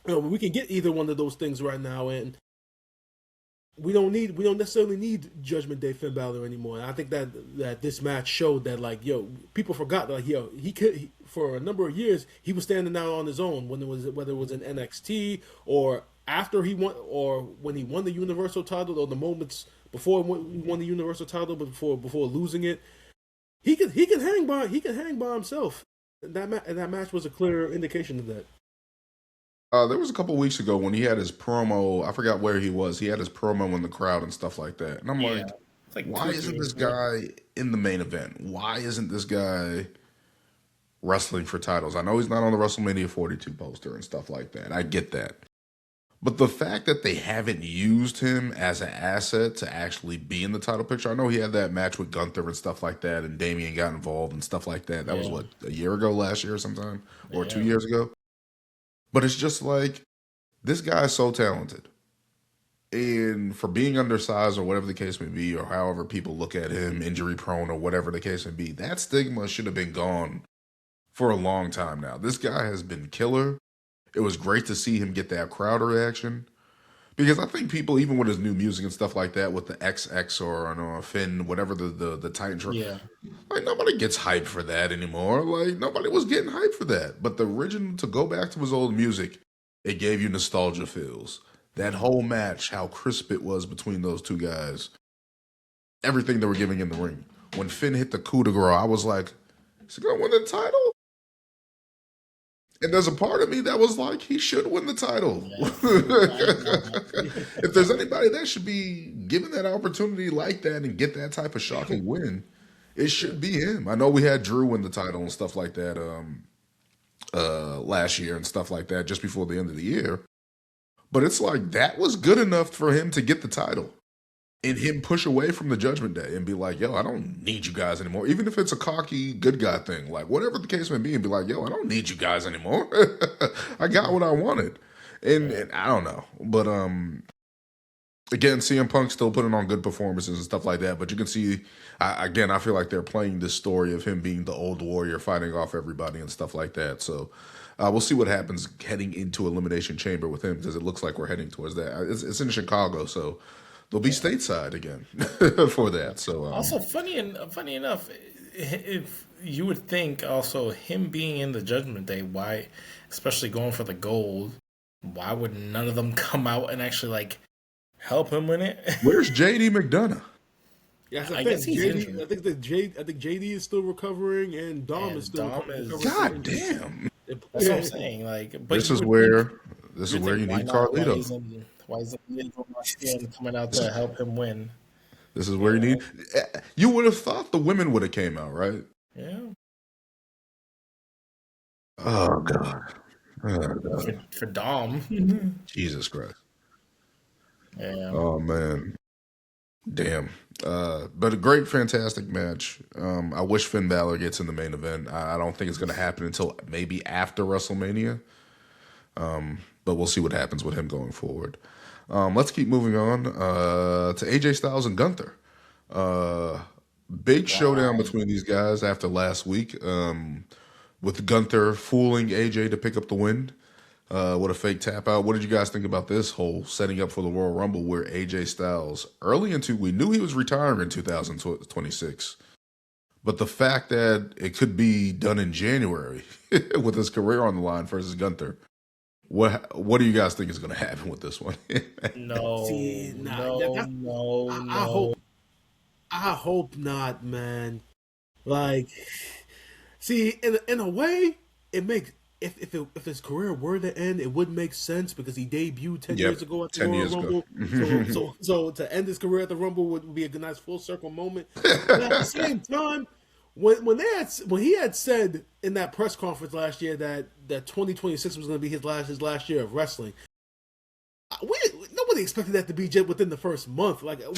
We can get either one of those things right now, and we don't necessarily need Judgment Day Finn Balor anymore. And I think that this match showed that, like, people forgot that, like, for a number of years he was standing out on his own, whether it was in NXT or after he won, or when he won the Universal title, or the moments before he won the Universal title, but before losing it. He can hang by himself. And that match was a clear indication of that. There was a couple weeks ago when he had his promo. I forgot where he was. He had his promo in the crowd and stuff like that. And I'm like, why isn't this guy in the main event? Why isn't this guy wrestling for titles? I know he's not on the WrestleMania 42 poster and stuff like that. I get that. But the fact that they haven't used him as an asset to actually be in the title picture, I know he had that match with Gunther and stuff like that, and Damian got involved and stuff like that. That was what, a year ago, last year sometime, or 2 years ago? But it's just like, this guy is so talented. And for being undersized or whatever the case may be, or however people look at him, injury prone or whatever the case may be, that stigma should have been gone for a long time now. This guy has been killer. It was great to see him get that crowd reaction. Because I think people, even with his new music and stuff like that, with the XX or I don't know, Finn, whatever the Titan, like nobody gets hyped for that anymore. Like nobody was getting hyped for that. But the original, to go back to his old music, it gave you nostalgia feels. That whole match, how crisp it was between those two guys. Everything they were giving in the ring. When Finn hit the coup de grace, I was like, is he gonna win the title? And there's a part of me that was like, he should win the title. If there's anybody that should be given that opportunity like that and get that type of shocking win, it should be him. I know we had Drew win the title and stuff like that last year and stuff like that just before the end of the year. But it's like, that was good enough for him to get the title. And him push away from the Judgment Day and be like, yo, I don't need you guys anymore. Even if it's a cocky good guy thing, like whatever the case may be, and be like, yo, I don't need you guys anymore. I got what I wanted. And I don't know. But again, CM Punk still putting on good performances and stuff like that. But you can see, I feel like they're playing this story of him being the old warrior, fighting off everybody and stuff like that. So we'll see what happens heading into Elimination Chamber with him, because it looks like we're heading towards that. It's in Chicago, so they'll be stateside again for that. So also funny enough, if you would think also him being in the Judgment Day, why, especially going for the gold, why would none of them come out and actually like help him win it? Where's JD McDonough? Yeah, I guess he's injured. I think JD is still recovering, and Dom is still recovering. God damn. That's what I'm saying. Like, but this is where you need Carlito. Why is it coming out to help him win? This is where you need. You would have thought the women would have came out, right? Yeah. Oh God. For Dom. Jesus Christ. Yeah. Oh man. Damn. But a great, fantastic match. I wish Finn Balor gets in the main event. I don't think it's going to happen until maybe after WrestleMania. But we'll see what happens with him going forward. Let's keep moving on to AJ Styles and Gunther. Big showdown between these guys after last week, with Gunther fooling AJ to pick up the win with a fake tap out. What did you guys think about this whole setting up for the Royal Rumble, where AJ Styles, we knew he was retiring in 2026, but the fact that it could be done in January with his career on the line versus Gunther, what do you guys think is going to happen with this one? No, I hope not, man. Like, see, in a way, it makes if his career were to end, it would make sense, because he debuted 10 years ago at the Royal Rumble. So to end his career at the Rumble would be a nice full circle moment. But at the same time, when he had said in that press conference last year that 2026 was going to be his last year of wrestling, nobody expected that to be just within the first month. Like I'm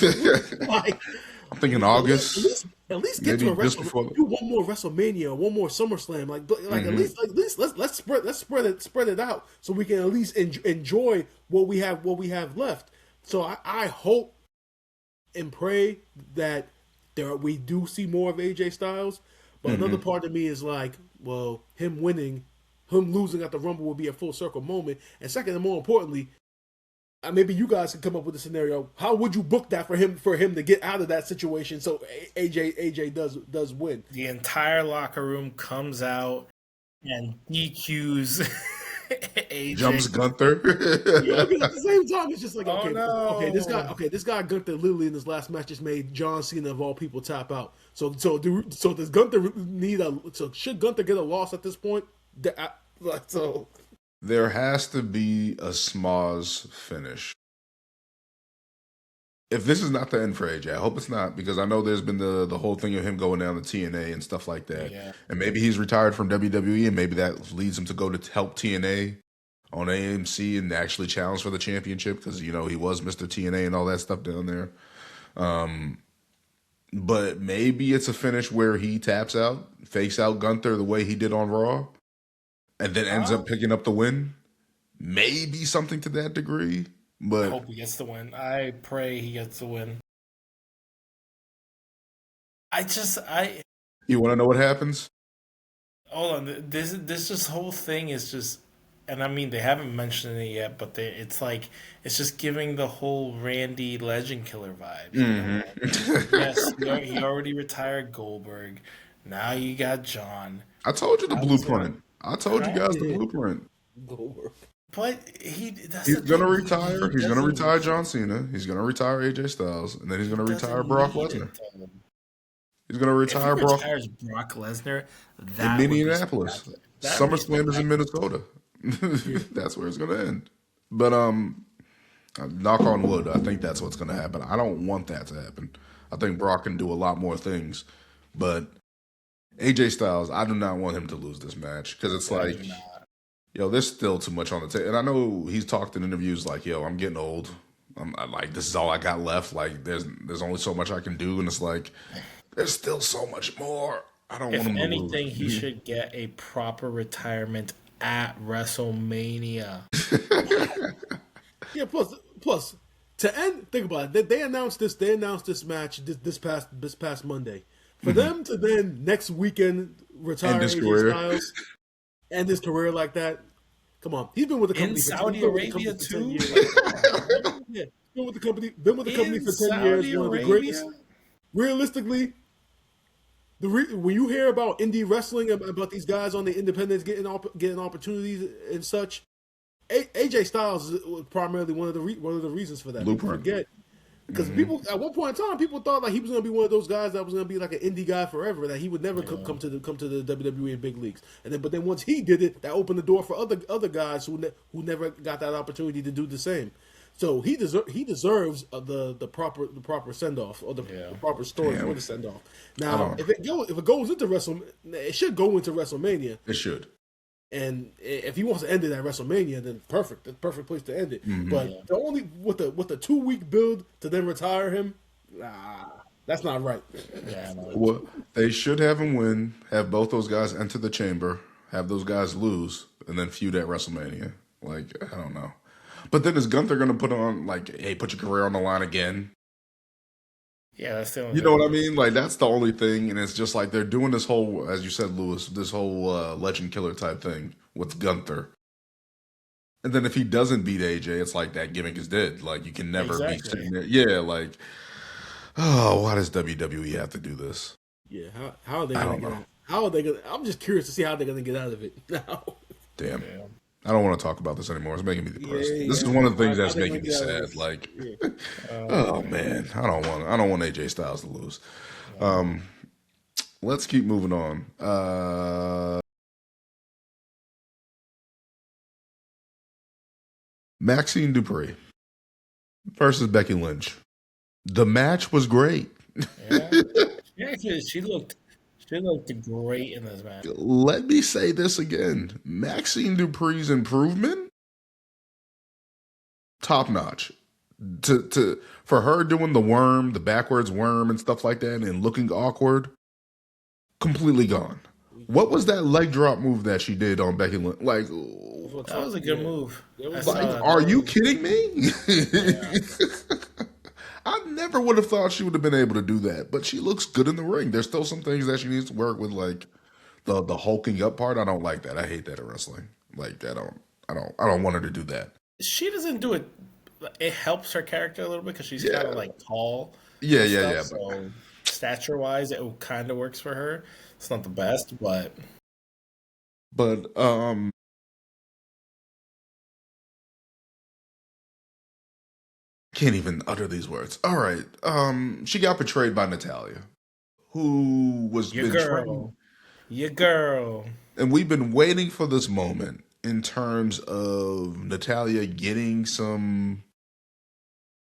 thinking August. At least get to a WrestleMania. Do one more WrestleMania, one more SummerSlam. At least let's spread it out, so we can at least enjoy what we have left. So I hope and pray that we do see more of AJ Styles. But another part of me is like, well, him losing at the Rumble will be a full circle moment. And second, and more importantly, maybe you guys can come up with a scenario. How would you book that for him to get out of that situation so AJ does win? The entire locker room comes out and DQs AJ. Jumps Gunther. Yeah, because at the same time, it's just like, this guy Gunther literally in his last match just made John Cena of all people tap out. So does Gunther should Gunther get a loss at this point? There has to be a schmoz finish. if this is not the end for AJ, I hope it's not, because I know there's been the whole thing of him going down to TNA and stuff like that. Yeah. And maybe he's retired from WWE, and maybe that leads him to go to help TNA on AMC and actually challenge for the championship, because he was Mr. TNA and all that stuff down there. But maybe it's a finish where he taps out, fakes out Gunther the way he did on Raw, and then ends up picking up the win. Maybe something to that degree. But I hope he gets the win. I pray he gets the win. You want to know what happens? Hold on. This whole thing is just, and I mean, they haven't mentioned it yet, but it's like, it's just giving the whole Randy Legend Killer vibe. Mm-hmm. Yes, he already retired Goldberg. Now you got John. I told you the blueprint. I told you guys the blueprint. Goldberg. But he's gonna retire. He's gonna retire John Cena. He's gonna retire AJ Styles, and then he's gonna retire Brock Lesnar. He's gonna retire Brock. Retires Brock Lesnar in Minneapolis. SummerSlam is in Minnesota. That's where it's gonna end. But knock on wood, I think that's what's gonna happen. I don't want that to happen. I think Brock can do a lot more things, but AJ Styles, I do not want him to lose this match, because it's like, there's still too much on the table. And I know he's talked in interviews like, I'm getting old. I'm like, this is all I got left. Like, there's only so much I can do, and it's like, there's still so much more. I don't want him to lose. If anything, he should get a proper retirement at WrestleMania. Yeah. Plus, to end, think about it. They announced this. They announced this match this past Monday. For them to then next weekend retire AJ Styles, end his career like that. Come on, he's been with the company in Saudi Arabia too. Yeah, been with the company for 10 years. One of the greatest. Realistically, when you hear about indie wrestling, about these guys on the independents getting opportunities and such, AJ Styles was primarily one of the reasons for that. People forget. Because people, at one point in time, people thought like he was going to be one of those guys that was going to be like an indie guy forever, that he would never come to the WWE and big leagues. But then once he did it, that opened the door for other guys who never got that opportunity to do the same. So he deserves the proper send off, or the proper story for the send off. Now, if it goes into WrestleMania, it should go into WrestleMania. It should. And if he wants to end it at WrestleMania, then perfect. That's the perfect place to end it. Mm-hmm. But the only with the 2-week build to then retire him, that's not right. Yeah, well, they should have him win, have both those guys enter the chamber, have those guys lose, and then feud at WrestleMania. Like, I don't know. But then is Gunther going to put on, like, hey, put your career on the line again? Yeah, that's the only You know what I mean? Like, that's the only thing, and it's just like they're doing this whole, as you said, Lewis, this whole legend killer type thing with Gunther. And then if he doesn't beat AJ, it's like that gimmick is dead. Like, you can never be sitting there. Yeah, like, oh, why does WWE have to do this? Yeah, how are they going to get out? How are they going to? I'm just curious to see how they're going to get out of it now. Damn. I don't want to talk about this anymore. It's making me depressed. This is one of the things that's making me sad. Like, oh man, I don't want AJ Styles to lose. Let's keep moving on. Maxine Dupree versus Becky Lynch. The match was great. Yeah, she looked great in this match. Let me say this again. Maxine Dupree's improvement, top notch. For her doing the backwards worm and stuff like that and looking awkward, completely gone. What was that leg drop move that she did on Becky Lynch? Like, that was a good move. Like, are you kidding me? I never would have thought she would have been able to do that, but she looks good in the ring. There's still some things that she needs to work with, like the hulking up part. I don't like that. I hate that in wrestling. Like, I don't want her to do that. She doesn't do it. It helps her character a little bit because she's kind of like tall. Yeah. So stature wise, it kind of works for her. It's not the best, but can't even utter these words. All right. She got betrayed by Natalia, who was your girl. And we've been waiting for this moment in terms of Natalia getting some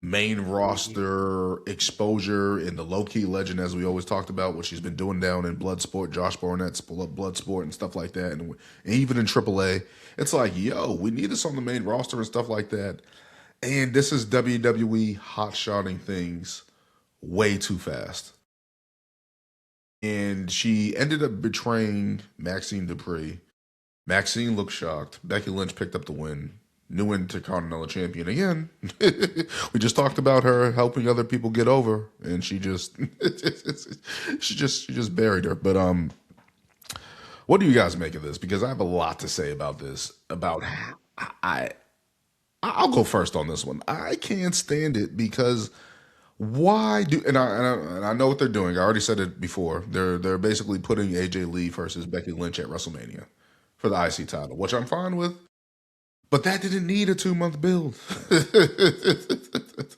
main roster exposure and the low key legend, as we always talked about, what she's been doing down in Bloodsport, Josh Barnett's Bloodsport and stuff like that, and even in AAA. It's like, yo, we need this on the main roster and stuff like that. And this is WWE hot-shotting things way too fast. And she ended up betraying Maxine Dupree. Maxine looked shocked. Becky Lynch picked up the win. New Intercontinental Champion again. We just talked about her helping other people get over, and she just she just buried her. But what do you guys make of this? Because I have a lot to say about this. About I'll go first on this one. I can't stand it because why do and I know what they're doing. I already said it before. They're basically putting AJ Lee versus Becky Lynch at WrestleMania for the IC title, which I'm fine with. But that didn't need a 2-month build.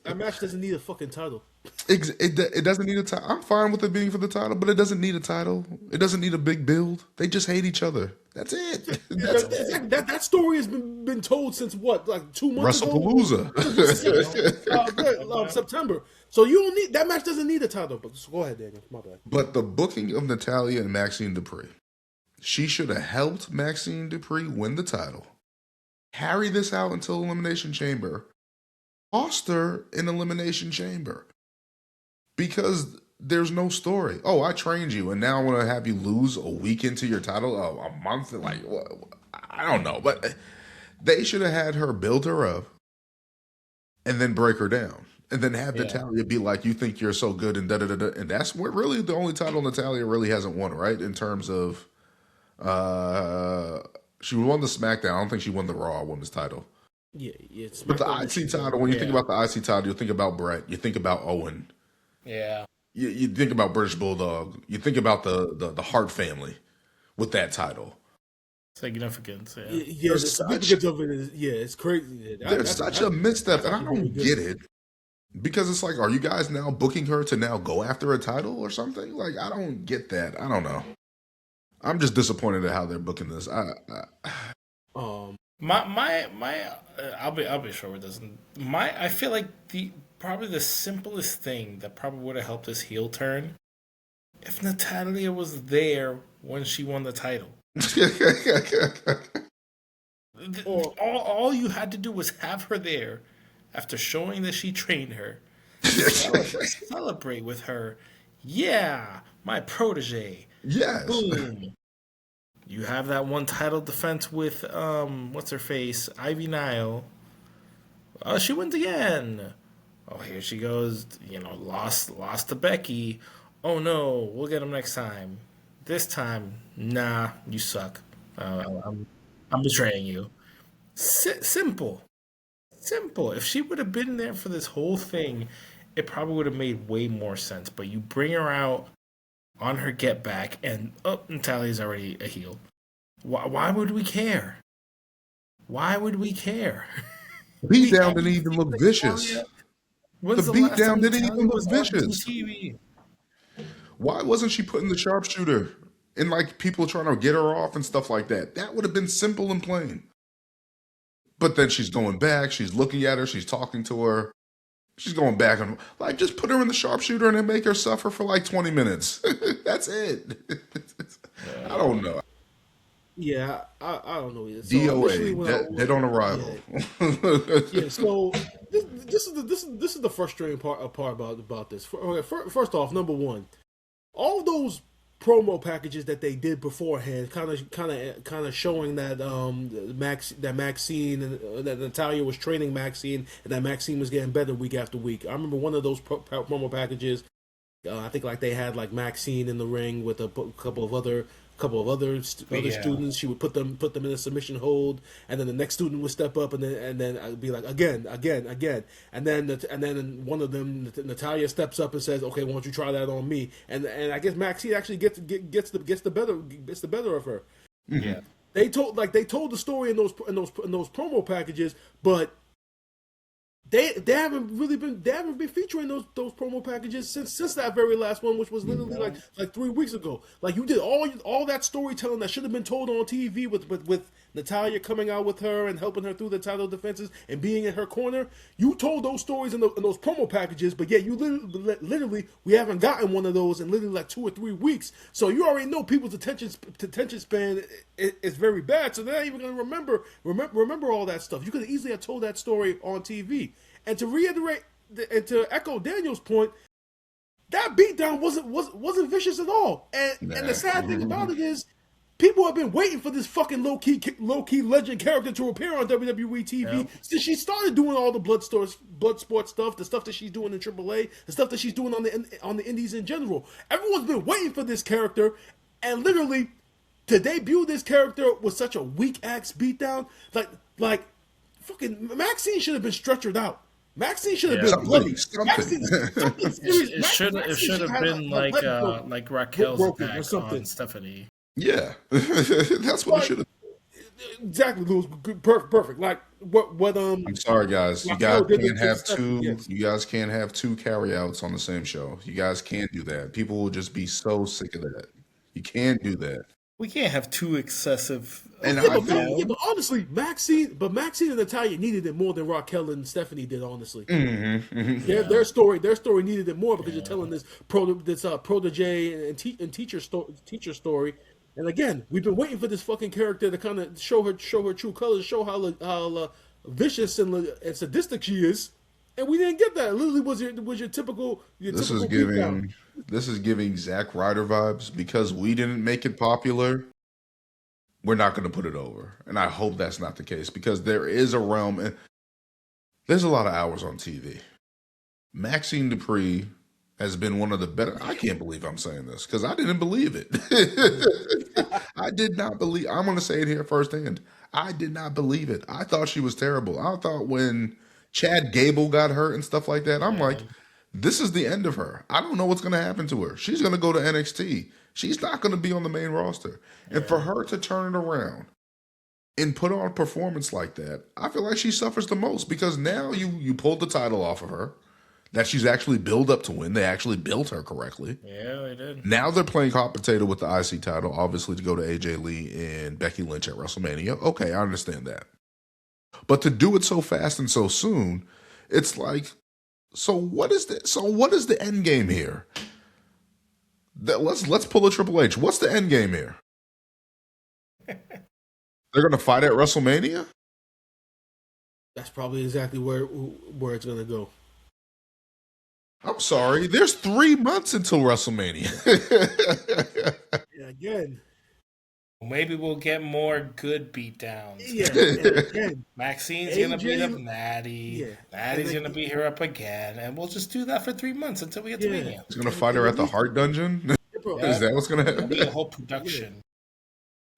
That match doesn't need a fucking title. It doesn't need a title. I'm fine with it being for the title, but it doesn't need a title. It doesn't need a big build. They just hate each other. That's it. That story has been told since what, like 2 months WrestlePalooza. September. So you don't need that match. Doesn't need a title. But go ahead, Daniel. My bad. But the booking of Natalia and Maxine Dupree, she should have helped Maxine Dupree win the title. Carry this out until Elimination Chamber. Lost her in Elimination Chamber. Because there's no story. Oh, I trained you, and now I want to have you lose a week into your title? Oh, a month? Like, what? I don't know. But they should have had her build her up and then break her down. And then have Natalia be like, you think you're so good and da-da-da-da. And that's what really the only title Natalia really hasn't won, right? In terms of... she won the SmackDown. I don't think she won the Raw Women's title. Yeah. But the IC title, when you think about the IC title, you think about Brett. You think about Owen. Yeah. You think about British Bulldog. You think about the Hart family with that title. Significance, yeah. Yeah, the significance of it is, it's crazy. There's such a misstep, and I don't get it. Because it's like, are you guys now booking her to now go after a title or something? Like, I don't get that. I don't know. I'm just disappointed at how they're booking this. I'll be sure with this. I feel like probably the simplest thing that probably would have helped this heel turn if Natalia was there when she won the title. All you had to do was have her there after showing that she trained her. Celebrate with her. Yeah, my protege. Yes. Boom. You have that one title defense with what's her face, Ivy Nile. Oh, she wins again. Oh, here she goes. Lost to Becky. Oh no, we'll get him next time. This time, nah, you suck. I'm betraying you. Simple. If she would have been there for this whole thing, it probably would have made way more sense. But you bring her out on her get back, and Natalia's already a heel. Why would we care? Beat down didn't even look vicious. The beat down didn't even look vicious. Why wasn't she putting the sharpshooter and like people trying to get her off and stuff like that? That would have been simple and plain. But then she's going back, she's looking at her, she's talking to her. She's going back and like just put her in the sharpshooter and then make her suffer for like 20 minutes. That's it. I don't know. Yeah, I don't know either. So DOA, dead on arrival. Yeah. So this is the frustrating part about this. First off, number one, all those promo packages that they did beforehand, kind of showing that Maxine and that Natalia was training Maxine, and that Maxine was getting better week after week. I remember one of those promo packages. I think like they had like Maxine in the ring with a couple of other students. She would put them in a submission hold, and then the next student would step up, and then I'd be like again, and then one of them, Natalia, steps up and says, "Okay, why don't you try that on me?" And I guess Maxine actually gets the better of her. Yeah, they told the story in those promo packages, but They haven't been featuring those promo packages since that very last one, which was literally like 3 weeks ago. Like you did all that storytelling that should have been told on TV with Natalia coming out with her and helping her through the title defenses and being in her corner. You told those stories in those promo packages, but yet you literally we haven't gotten one of those in literally like 2 or 3 weeks. So you already know people's attention span is very bad. So they're not even going to remember all that stuff. You could easily have told that story on TV. And to reiterate and to echo Daniel's point, that beatdown wasn't vicious at all. And the sad thing about it is, people have been waiting for this fucking low key legend character to appear on WWE TV since she started doing all the blood sport stuff, the stuff that she's doing in AAA, the stuff that she's doing on the indies in general. Everyone's been waiting for this character, and literally to debut this character with such a weak ass beatdown, like fucking Maxine should have been stretchered out. Maxine should have been bloody. It should have been like Raquel's attack on Stephanie. Yeah, that's what it should have. Exactly, Louis. Perfect. Like what? I'm sorry, guys. You guys can't have two. Yes. You guys can't have two carryouts on the same show. You guys can't do that. People will just be so sick of that. You can't do that. We can't have two excessive. And but honestly, Maxine and Natalia needed it more than Raquel and Stephanie did. Honestly, their story needed it more because you're telling this protege and teacher story. And again, we've been waiting for this fucking character to kind of show her true colors, show how vicious and sadistic she is, and we didn't get that. It literally was your typical. This is giving Zack Ryder vibes because we didn't make it popular. We're not going to put it over, and I hope that's not the case because there is a realm. And there's a lot of hours on TV. Maxine Dupree has been one of the better. I can't believe I'm saying this because I didn't believe it. I did not believe. I'm going to say it here firsthand. I did not believe it. I thought she was terrible. I thought when Chad Gable got hurt and stuff like that, I'm like, this is the end of her. I don't know what's going to happen to her. She's going to go to NXT. She's not going to be on the main roster. And for her to turn it around and put on a performance like that, I feel like she suffers the most because now you pulled the title off of her. That she's actually built up to win. They actually built her correctly. Yeah, they did. Now they're playing hot potato with the IC title, obviously to go to AJ Lee and Becky Lynch at WrestleMania. Okay, I understand that. But to do it so fast and so soon, it's like, so what is the end game here? Let's pull a Triple H. What's the end game here? They're gonna fight at WrestleMania? That's probably exactly where it's gonna go. I'm sorry. There's 3 months until WrestleMania. Yeah, again. Maybe we'll get more good beatdowns. Yeah, again. Maxine's going to beat up Natty. Yeah. Natty's going to beat her up again. And we'll just do that for 3 months until we get to Mania. He's going to fight her at the Heart Dungeon? Is that what's going to happen? It'll be a whole production.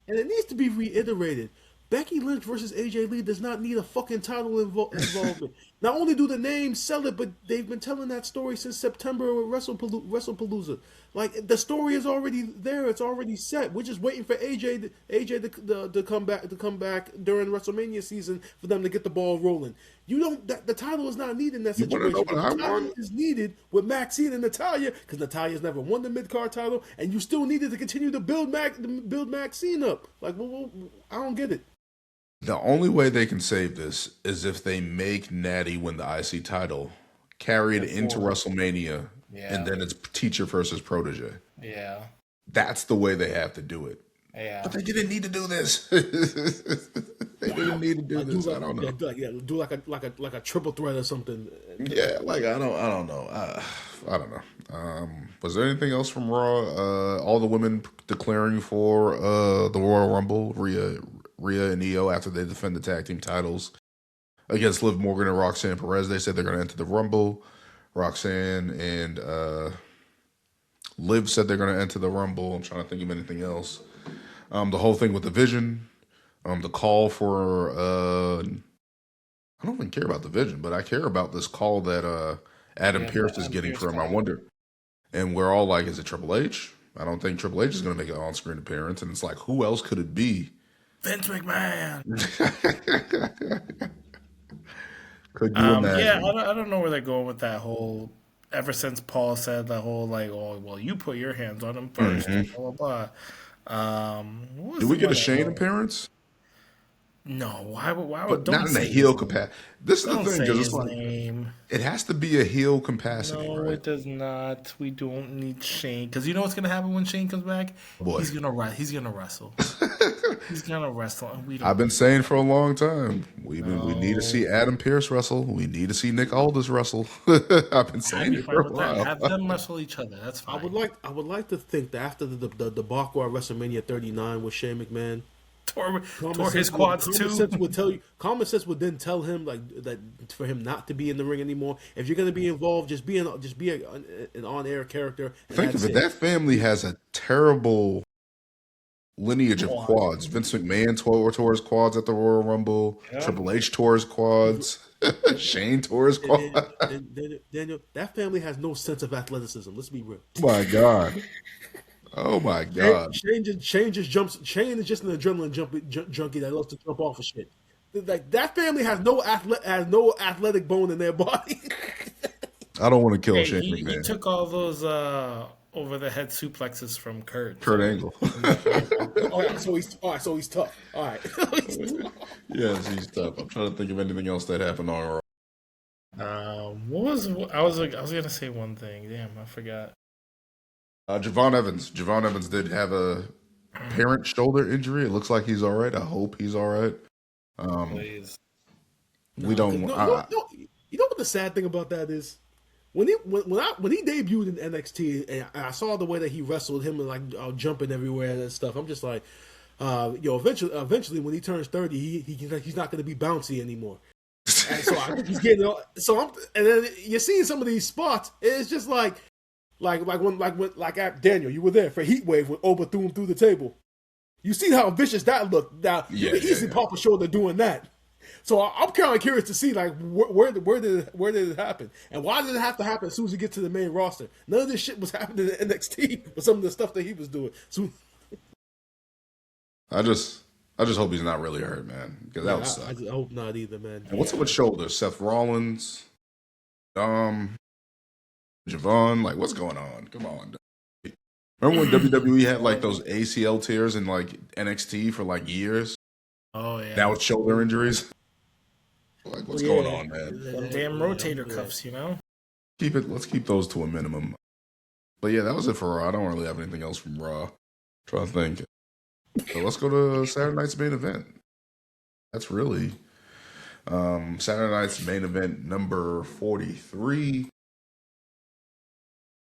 Yeah. And it needs to be reiterated. Becky Lynch versus AJ Lee does not need a fucking title involvement. Not only do the names sell it, but they've been telling that story since September with WrestlePalooza. Like the story is already there; it's already set. We're just waiting for AJ to come back during WrestleMania season for them to get the ball rolling. The title is not needed in that situation. The title is needed with Maxine and Natalia because Natalia's never won the mid-card title, and you still needed to continue to build Maxine up. Like, I don't get it. The only way they can save this is if they make Natty win the IC title, carry it into WrestleMania, and then it's teacher versus protege. Yeah. That's the way they have to do it. Yeah. But they didn't need to do this. They didn't need to do this. I don't know. Do like a triple threat or something. Yeah, like I don't know. I don't know. Was there anything else from Raw? All the women declaring for the Royal Rumble, Rhea and Io after they defend the tag team titles against Liv Morgan and Roxanne Perez. They said they're going to enter the Rumble. Roxanne and Liv said they're going to enter the Rumble. I'm trying to think of anything else. The whole thing with the Vision. The call for... I don't even care about the Vision, but I care about this call that Adam Pearce is getting from him. I wonder. And we're all like, is it Triple H? I don't think Triple H is going to make an on-screen appearance. And it's like, who else could it be? Vince McMahon. Could you imagine? Yeah, I don't know where they're going with that whole. Ever since Paul said the whole like, oh well, you put your hands on him first, blah blah blah. Did we get a Shane appearance? No, why would but don't not in a say heel his name. capacity. This is the Don't thing, say because it's his like name. it has to be a heel capacity, No, right? it does not. We don't need Shane because you know what's gonna happen when Shane comes back. Boy, He's gonna wrestle. He's gonna wrestle, and we don't. I've been saying for a long time, we need to No. see Adam Pearce wrestle. We need to see Nick Aldis wrestle. I've been I'd saying be it for fine a with that. while. Have them wrestle each other. That's I fine. would like to think that after the debacle at WrestleMania 39 with Shane McMahon, Tore his quads too. Common sense would then tell him like that for him not to be in the ring anymore. If you're going to be involved, just be an on-air character. Think of it. That family has a terrible lineage of quads. Vince McMahon tore his quads at the Royal Rumble. Yeah. Triple H tore his quads. Shane tore his quads. Daniel, that family has no sense of athleticism. Let's be real. Oh my God. Oh my God. Shane just jumps. Shane is just an adrenaline junkie that loves to jump off of shit. Like that family has no athletic bone in their body. I don't want to kill Hey, Shane he McMahon. took all those over the head suplexes from Kurt. Kurt Angle. All right, so he's tough. All right. Yes, he's tough. I'm trying to think of anything else that happened on Raw. What was I was gonna say one thing. Damn, I forgot. Javon Evans. Javon Evans did have a apparent shoulder injury. It looks like he's all right. I hope he's all right. Please. We don't. You know what the sad thing about that is? When he debuted in NXT and I saw the way that he wrestled him and like jumping everywhere and stuff, I'm just like, eventually when he turns 30, he's not going to be bouncy anymore. And so I think he's getting. And then you're seeing some of these spots. It's just like at Daniel, you were there for Heat Wave when Oba threw him through the table. You see how vicious that looked. Now you can easily pop a shoulder doing that. So I'm kind of curious to see like where did it happen and why did it have to happen as soon as he gets to the main roster? None of this shit was happening in NXT with some of the stuff that he was doing. So I just hope he's not really hurt, man. Because that would suck. I hope not either, man. And what's up with shoulders? Seth Rollins, Javon, like what's going on? Come on. Remember when WWE had like those ACL tears in like NXT for like years? Oh yeah. Now with shoulder injuries. Like what's going on, man? Them damn rotator cuffs, you know. Let's keep those to a minimum. But yeah, that was it for Raw. I don't really have anything else from Raw. Trying to think. So let's go to Saturday night's main event. That's really Saturday night's main event number 43.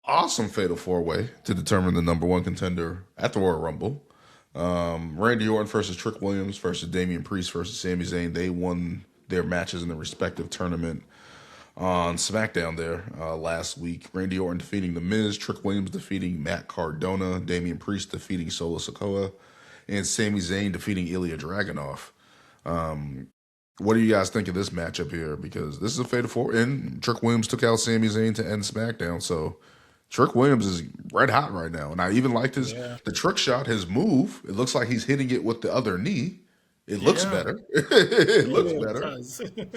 Awesome fatal four-way to determine the number one contender at the Royal Rumble. Randy Orton versus Trick Williams versus Damian Priest versus Sami Zayn. They won their matches in the respective tournament on SmackDown there last week. Randy Orton defeating The Miz, Trick Williams defeating Matt Cardona, Damian Priest defeating Solo Sikoa, and Sami Zayn defeating Ilya Dragunov. What do you guys think of this matchup here? Because this is a fatal four, and Trick Williams took out Sami Zayn to end SmackDown, so Trick Williams is red hot right now. And I even liked the trick shot, his move. It looks like he's hitting it with the other knee. It looks better. It looks better.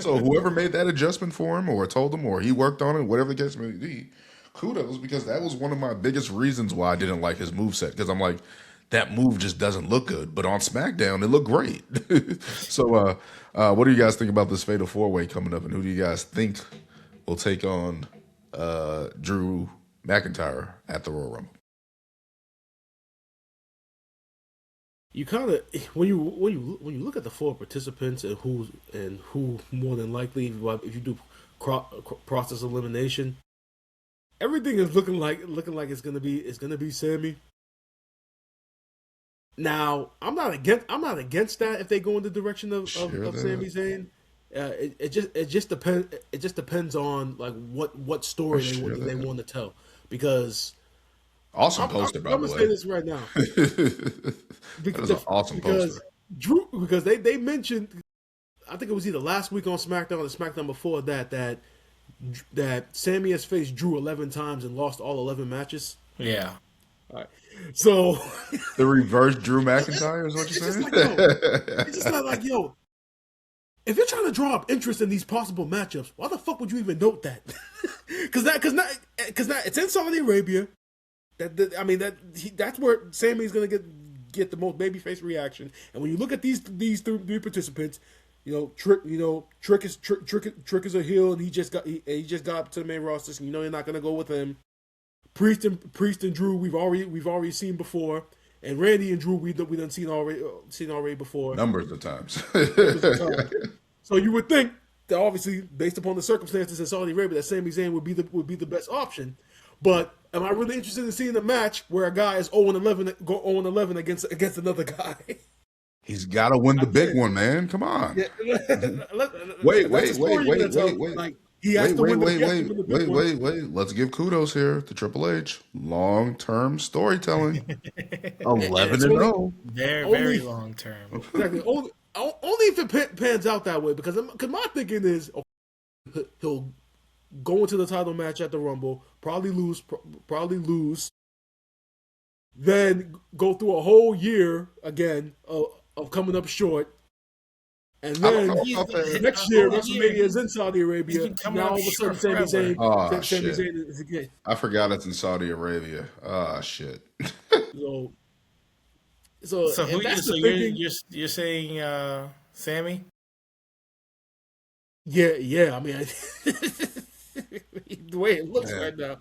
So whoever made that adjustment for him or told him or he worked on it, whatever the case may be, kudos, because that was one of my biggest reasons why I didn't like his moveset. Because I'm like, that move just doesn't look good. But on SmackDown, it looked great. So what do you guys think about this Fatal 4-Way coming up? And who do you guys think will take on Drew McIntyre at the Royal Rumble? You kind of when you look at the four participants and who more than likely if you do process elimination, everything is looking like it's gonna be Sammy. Now I'm not against that if they go in the direction of Sami Zayn. It just depends on like what story they want to tell, because awesome poster, by the way. I'm gonna say this right now. That was an awesome poster. Because they mentioned, I think it was either last week on SmackDown or the SmackDown before that Sammy has faced Drew 11 times and lost all 11 matches. Yeah. All right. So the reverse Drew McIntyre is what you're saying? It's just like, yo, if you're trying to draw up interest in these possible matchups, why the fuck would you even note that? Because it's in Saudi Arabia. That's where Sammy's gonna get the most babyface reaction. And when you look at these three participants, Trick is a heel, and he just got up to the main roster. So you're not gonna go with him. Priest and Drew we've already seen before, and Randy and Drew we done seen already before numbers of times. So you would think that obviously based upon the circumstances in Saudi Arabia that Sami Zayn would be the best option. But am I really interested in seeing a match where a guy is 0-11 against another guy? He's got to win the big one, man. Come on. Yeah. Wait. Like, he has to win the big one. Wait. Let's give kudos here to Triple H. Long-term storytelling. 11-0. Very long term. Exactly. Only if it pans out that way, because my thinking is he'll go into the title match at the Rumble, probably lose, then go through a whole year again of coming up short. And then next year, WrestleMania is in Saudi Arabia. Now all of a sudden, Sami Zayn is again. I forgot it's in Saudi Arabia. Shit. So you're saying Sammy? Yeah. I mean, the way it looks right now.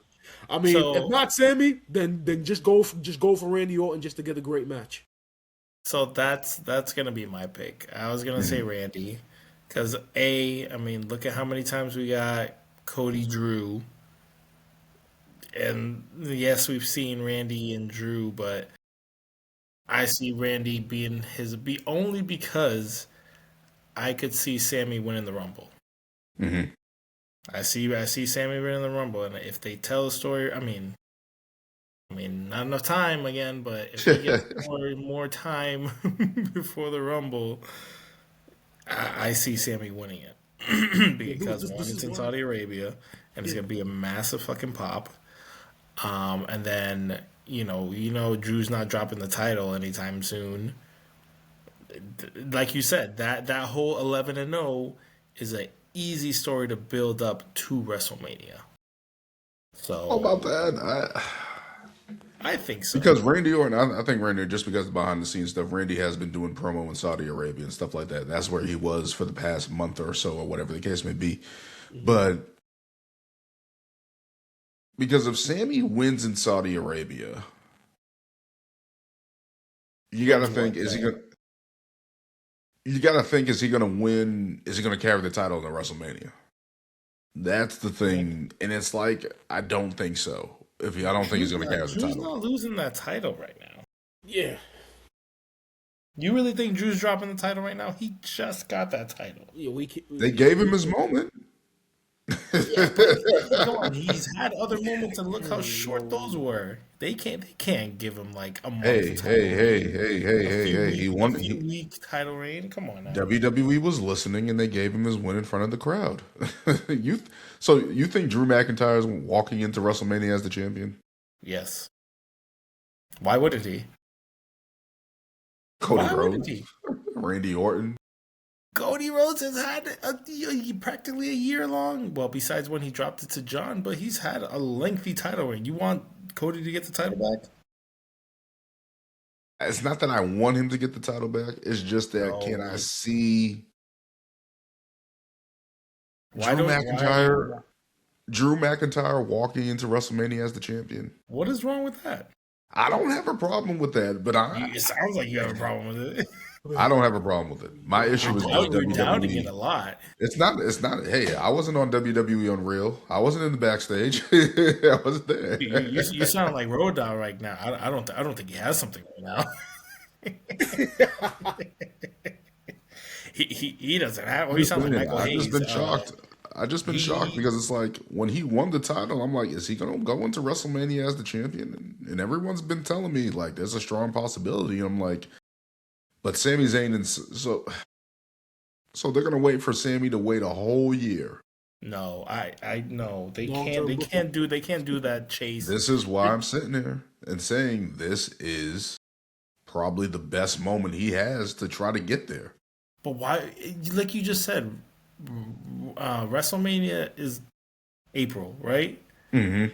I mean, if not Sammy, then just go for Randy Orton just to get a great match. So that's gonna be my pick. I was gonna say Randy, because I mean, look at how many times we got Cody Drew, and yes, we've seen Randy and Drew, but I see Randy being only because I could see Sammy winning the Rumble. Mm-hmm. I see Sammy winning the Rumble, and if they tell a story, I mean, not enough time again, but if they get more time before the Rumble, I see Sammy winning it because one, it's in Saudi Arabia, and it's gonna be a massive fucking pop. And then Drew's not dropping the title anytime soon. Like you said, that whole 11-0 is an easy story to build up to WrestleMania. So how about that? I think so. Because Randy Orton, I think Randy, just because of behind the scenes stuff, Randy has been doing promo in Saudi Arabia and stuff like that. That's where he was for the past month or so, or whatever the case may be. Mm-hmm. But because if Sammy wins in Saudi Arabia, you got to think, is he going to win? Is he going to carry the title in WrestleMania? That's the thing. And it's like, I don't think so. I don't think he's going to carry the title. Drew's not losing that title right now. Yeah. You really think Drew's dropping the title right now? He just got that title. Yeah, they gave him his moment. Yeah, but he's had other moments, and look how short those were. They can't give him like a month. Hey! He won a week title reign. Come on now. WWE was listening, and they gave him his win in front of the crowd. So you think Drew McIntyre is walking into WrestleMania as the champion? Yes. Why wouldn't he? Cody Rhodes, Randy Orton. Cody Rhodes has had practically a year long. Well, besides when he dropped it to John, but he's had a lengthy title reign. You want Cody to get the title back? It's not that I want him to get the title back. It's just that can I see Drew McIntyre walking into WrestleMania as the champion? What is wrong with that? I don't have a problem with that, but it sounds like you have a problem with it. I don't have a problem with it. My issue is just WWE. Doubting it a lot. It's not. Hey, I wasn't on WWE Unreal. I wasn't in the backstage. I wasn't there. You sound like Road Dogg right now. I don't think he has something right now. he doesn't have. Well, he sounds like Michael Hayes. I've just been shocked. I've just been shocked because it's like when he won the title, I'm like, is he gonna go into WrestleMania as the champion? And everyone's been telling me like there's a strong possibility. I'm like. But Sami Zayn, and so they're gonna wait for Sami to wait a whole year. No, I know they can't do that chase. This is why I'm sitting here and saying this is probably the best moment he has to try to get there. But why? Like you just said, WrestleMania is April, right? Mm-hmm.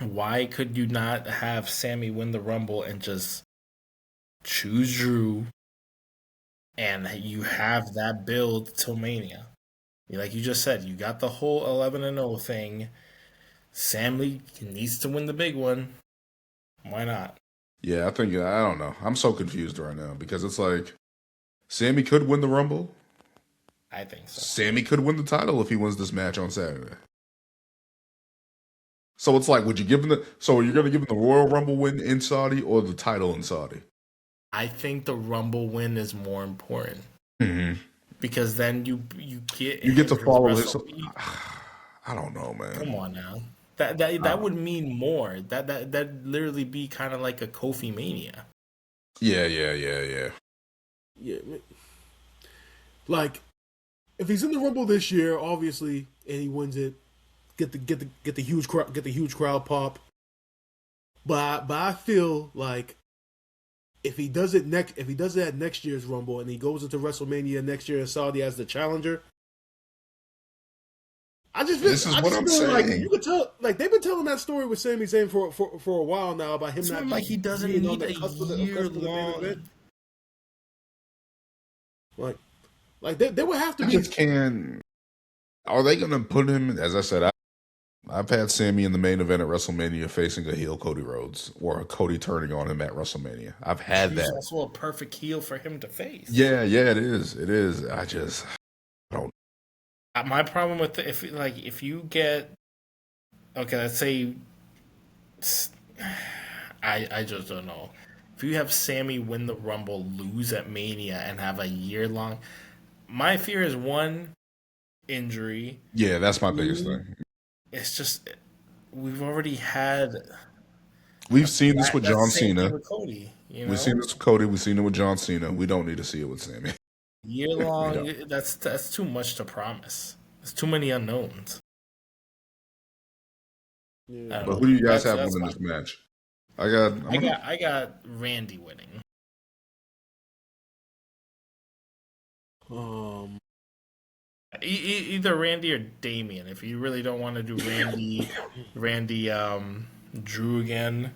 Why could you not have Sami win the Rumble and just choose Drew, and you have that build till Mania. Like you just said, you got the whole 11-0 thing. Sammy needs to win the big one. Why not? Yeah, I don't know. I'm so confused right now because it's like Sammy could win the Rumble. I think so. Sammy could win the title if he wins this match on Saturday. So it's like, would you give him so are you going to give him the Royal Rumble win in Saudi or the title in Saudi? I think the Rumble win is more important. Mm-hmm. Because then you get to follow his. I don't know, man. Come on now. That would mean more. That literally be kind of like a Kofi Mania. Yeah. Yeah, like if he's in the Rumble this year, obviously, and he wins it, get the huge crowd pop. But I feel like if he does it at next year's Rumble and he goes into WrestleMania next year in Saudi as the challenger, this is what I'm saying. Like you could tell, like they've been telling that story with Sami Zayn for a while now about him it's not like he doesn't need a year long. Like they would have to be. Are they going to put him? As I said, I've had Sammy in the main event at WrestleMania facing a heel Cody Rhodes or a Cody turning on him at WrestleMania. I've had He's that. It's also a perfect heel for him to face. Yeah, it is. It is. I don't. My problem with if you get let's say I just don't know. If you have Sammy win the Rumble, lose at Mania, and have a year long, my fear is one, injury. Yeah, that's my biggest thing. It's just we've already had. We've seen this with John Cena. With Cody, We've seen this with Cody. We've seen it with John Cena. We don't need to see it with Sammy. Year long. That's too much to promise. There's too many unknowns. Yeah. But who do you guys have winning this match? I got Randy winning. Either Randy or Damian. If you really don't want to do Randy, Drew again.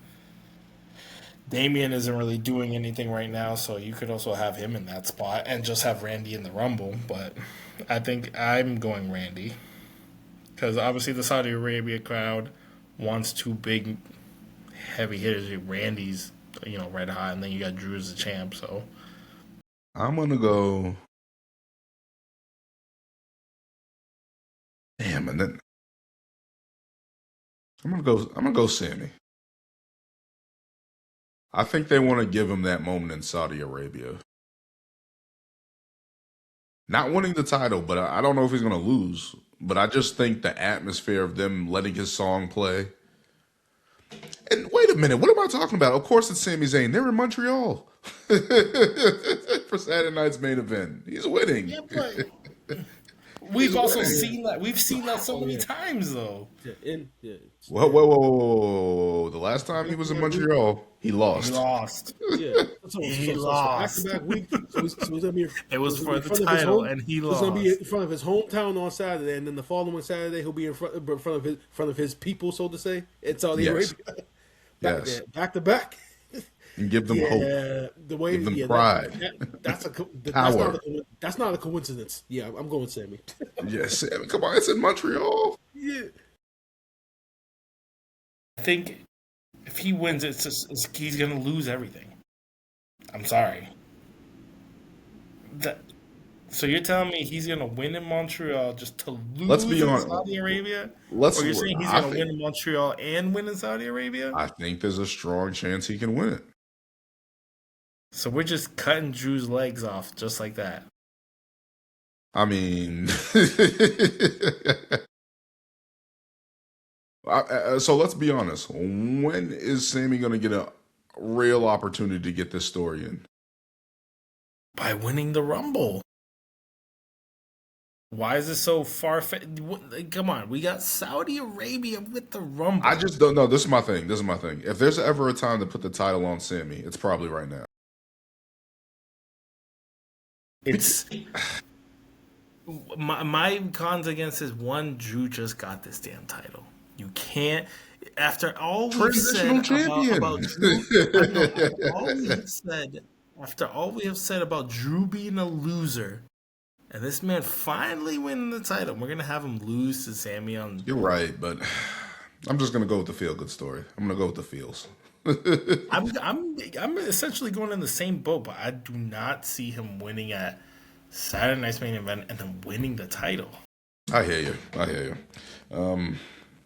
Damian isn't really doing anything right now, so you could also have him in that spot and just have Randy in the Rumble. But I think I'm going Randy because obviously the Saudi Arabia crowd wants two big, heavy hitters. Randy's, red hot, and then you got Drew as the champ. So I'm gonna go. Damn, and then I'm gonna go Sammy. I think they want to give him that moment in Saudi Arabia. Not winning the title, but I don't know if he's gonna lose. But I just think the atmosphere of them letting his song play. And wait a minute, what am I talking about? Of course it's Sami Zayn. They're in Montreal for Saturday night's main event. He's winning. Yeah, but we've also seen that. We've seen that so many times, though. Whoa. The last time he was in Montreal, he lost. Yeah. He lost. Back-to-back week. It was for the title, and he lost. He's going to be in front of his hometown on Saturday, and then the following Saturday, he'll be in front of his people, so to say, in Saudi Arabia. Yes. Back-to-back. And give them hope. The way, give them pride. That's not a coincidence. Yeah, I'm going Sammy. Yes, Sammy. Come on, it's in Montreal. Yeah. I think if he wins, he's going to lose everything. I'm sorry. So you're telling me he's going to win in Montreal just to lose in Saudi Arabia? Or you're saying he's going to win in Montreal and win in Saudi Arabia? I think there's a strong chance he can win it. So we're just cutting Drew's legs off just like that. I mean, so let's be honest. When is Sammy going to get a real opportunity to get this story in? By winning the Rumble. Why is it so far-fetched? Come on, we got Saudi Arabia with the Rumble. I just don't know. This is my thing. If there's ever a time to put the title on Sammy, it's probably right now. It's my cons against is one. Drew just got this damn title. You can't. After all we've said about Drew, all we've said After all we have said about Drew being a loser, and this man finally winning the title, we're gonna have him lose to Sami on. You're right, but I'm just gonna go with the feel good story. I'm gonna go with the feels. I'm essentially going in the same boat, but I do not see him winning at Saturday Night's main event and then winning the title. I hear you. Damn.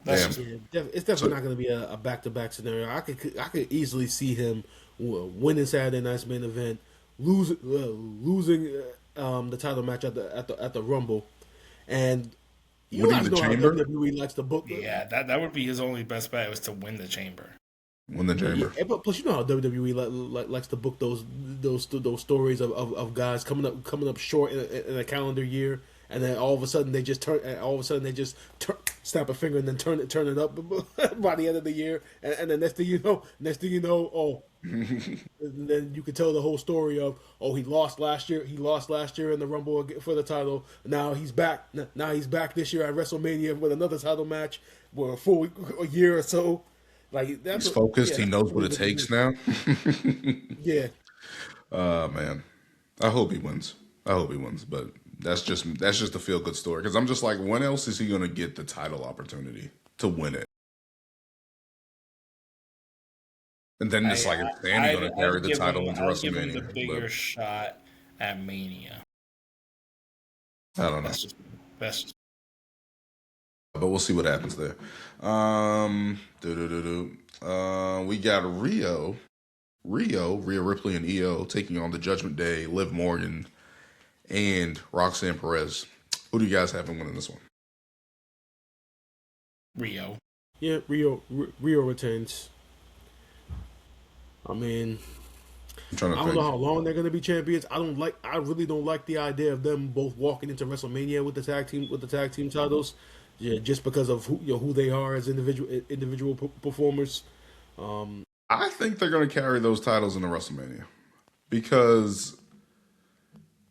It's definitely not going to be a back-to-back scenario. I could easily see him winning Saturday Night's main event, losing the title match at the Rumble, and you Winning guys the know chamber? how WWE likes to book. Yeah, that would be his only best bet was to win the chamber. Win the chamber. Yeah, but plus you know how WWE likes to book those stories of guys coming up short in a calendar year, and then all of a sudden they just snap a finger and then turn it up by the end of the year, and then next thing you know, and then you can tell the whole story of he lost last year in the Rumble for the title. Now he's back this year at WrestleMania with another title match for a year or so. Like He's focused. He knows what it takes now. Yeah. Man, I hope he wins. But that's just a feel good story because I'm just like, when else is he going to get the title opportunity to win it? And then it's like, is Sandy going to carry the title into WrestleMania? Give him the bigger shot at Mania. I don't know. That's just. But we'll see what happens there. We got Rhea Ripley and EO taking on the Judgment Day, Liv Morgan, and Roxanne Perez. Who do you guys have in winning this one? Rio. Yeah, Rio retains. I mean, I don't know how long they're going to be champions. I really don't like the idea of them both walking into WrestleMania with the tag team titles. Yeah, just because of who they are as individual performers. I think they're going to carry those titles into WrestleMania because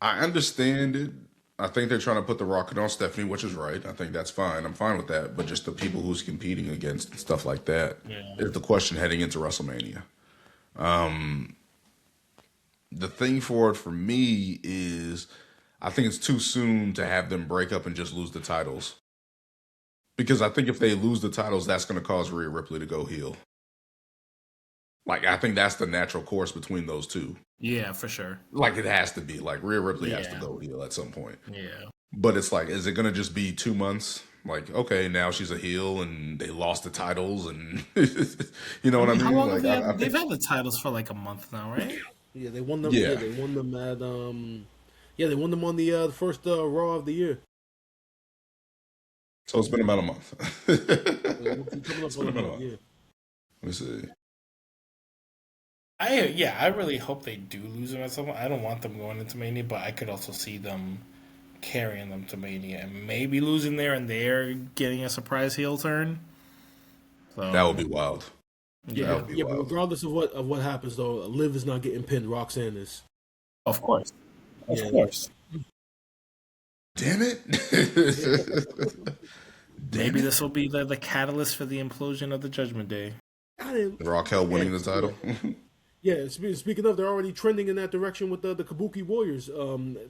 I understand it. I think they're trying to put the rocket on Stephanie, which is right. I think that's fine. I'm fine with that. But just the people who's competing against and stuff like that is the question heading into WrestleMania. The thing for me is I think it's too soon to have them break up and just lose the titles. Because I think if they lose the titles, that's going to cause Rhea Ripley to go heel. Like, I think that's the natural course between those two. Yeah, for sure. Like, it has to be. Like, Rhea Ripley has to go heel at some point. Yeah. But it's like, is it going to just be 2 months? Like, okay, now she's a heel and they lost the titles and, you know what I mean? How long like, have they've had the titles for like a month now, right? Yeah, they won them. Yeah. They won them at they won them on the first Raw of the year. So it's been about a month. It's been about a month. Yeah. Let me see. I really hope they do lose them at some point. I don't want them going into Mania, but I could also see them carrying them to Mania and maybe losing there and they're getting a surprise heel turn. So, that would be wild. Yeah, but regardless of what happens though, Liv is not getting pinned. Roxanne is. Of course. Of course. Damn it. Maybe this will be the catalyst for the implosion of the Judgment Day. Raquel winning the title. Yeah, speaking of, they're already trending in that direction with the Kabuki Warriors.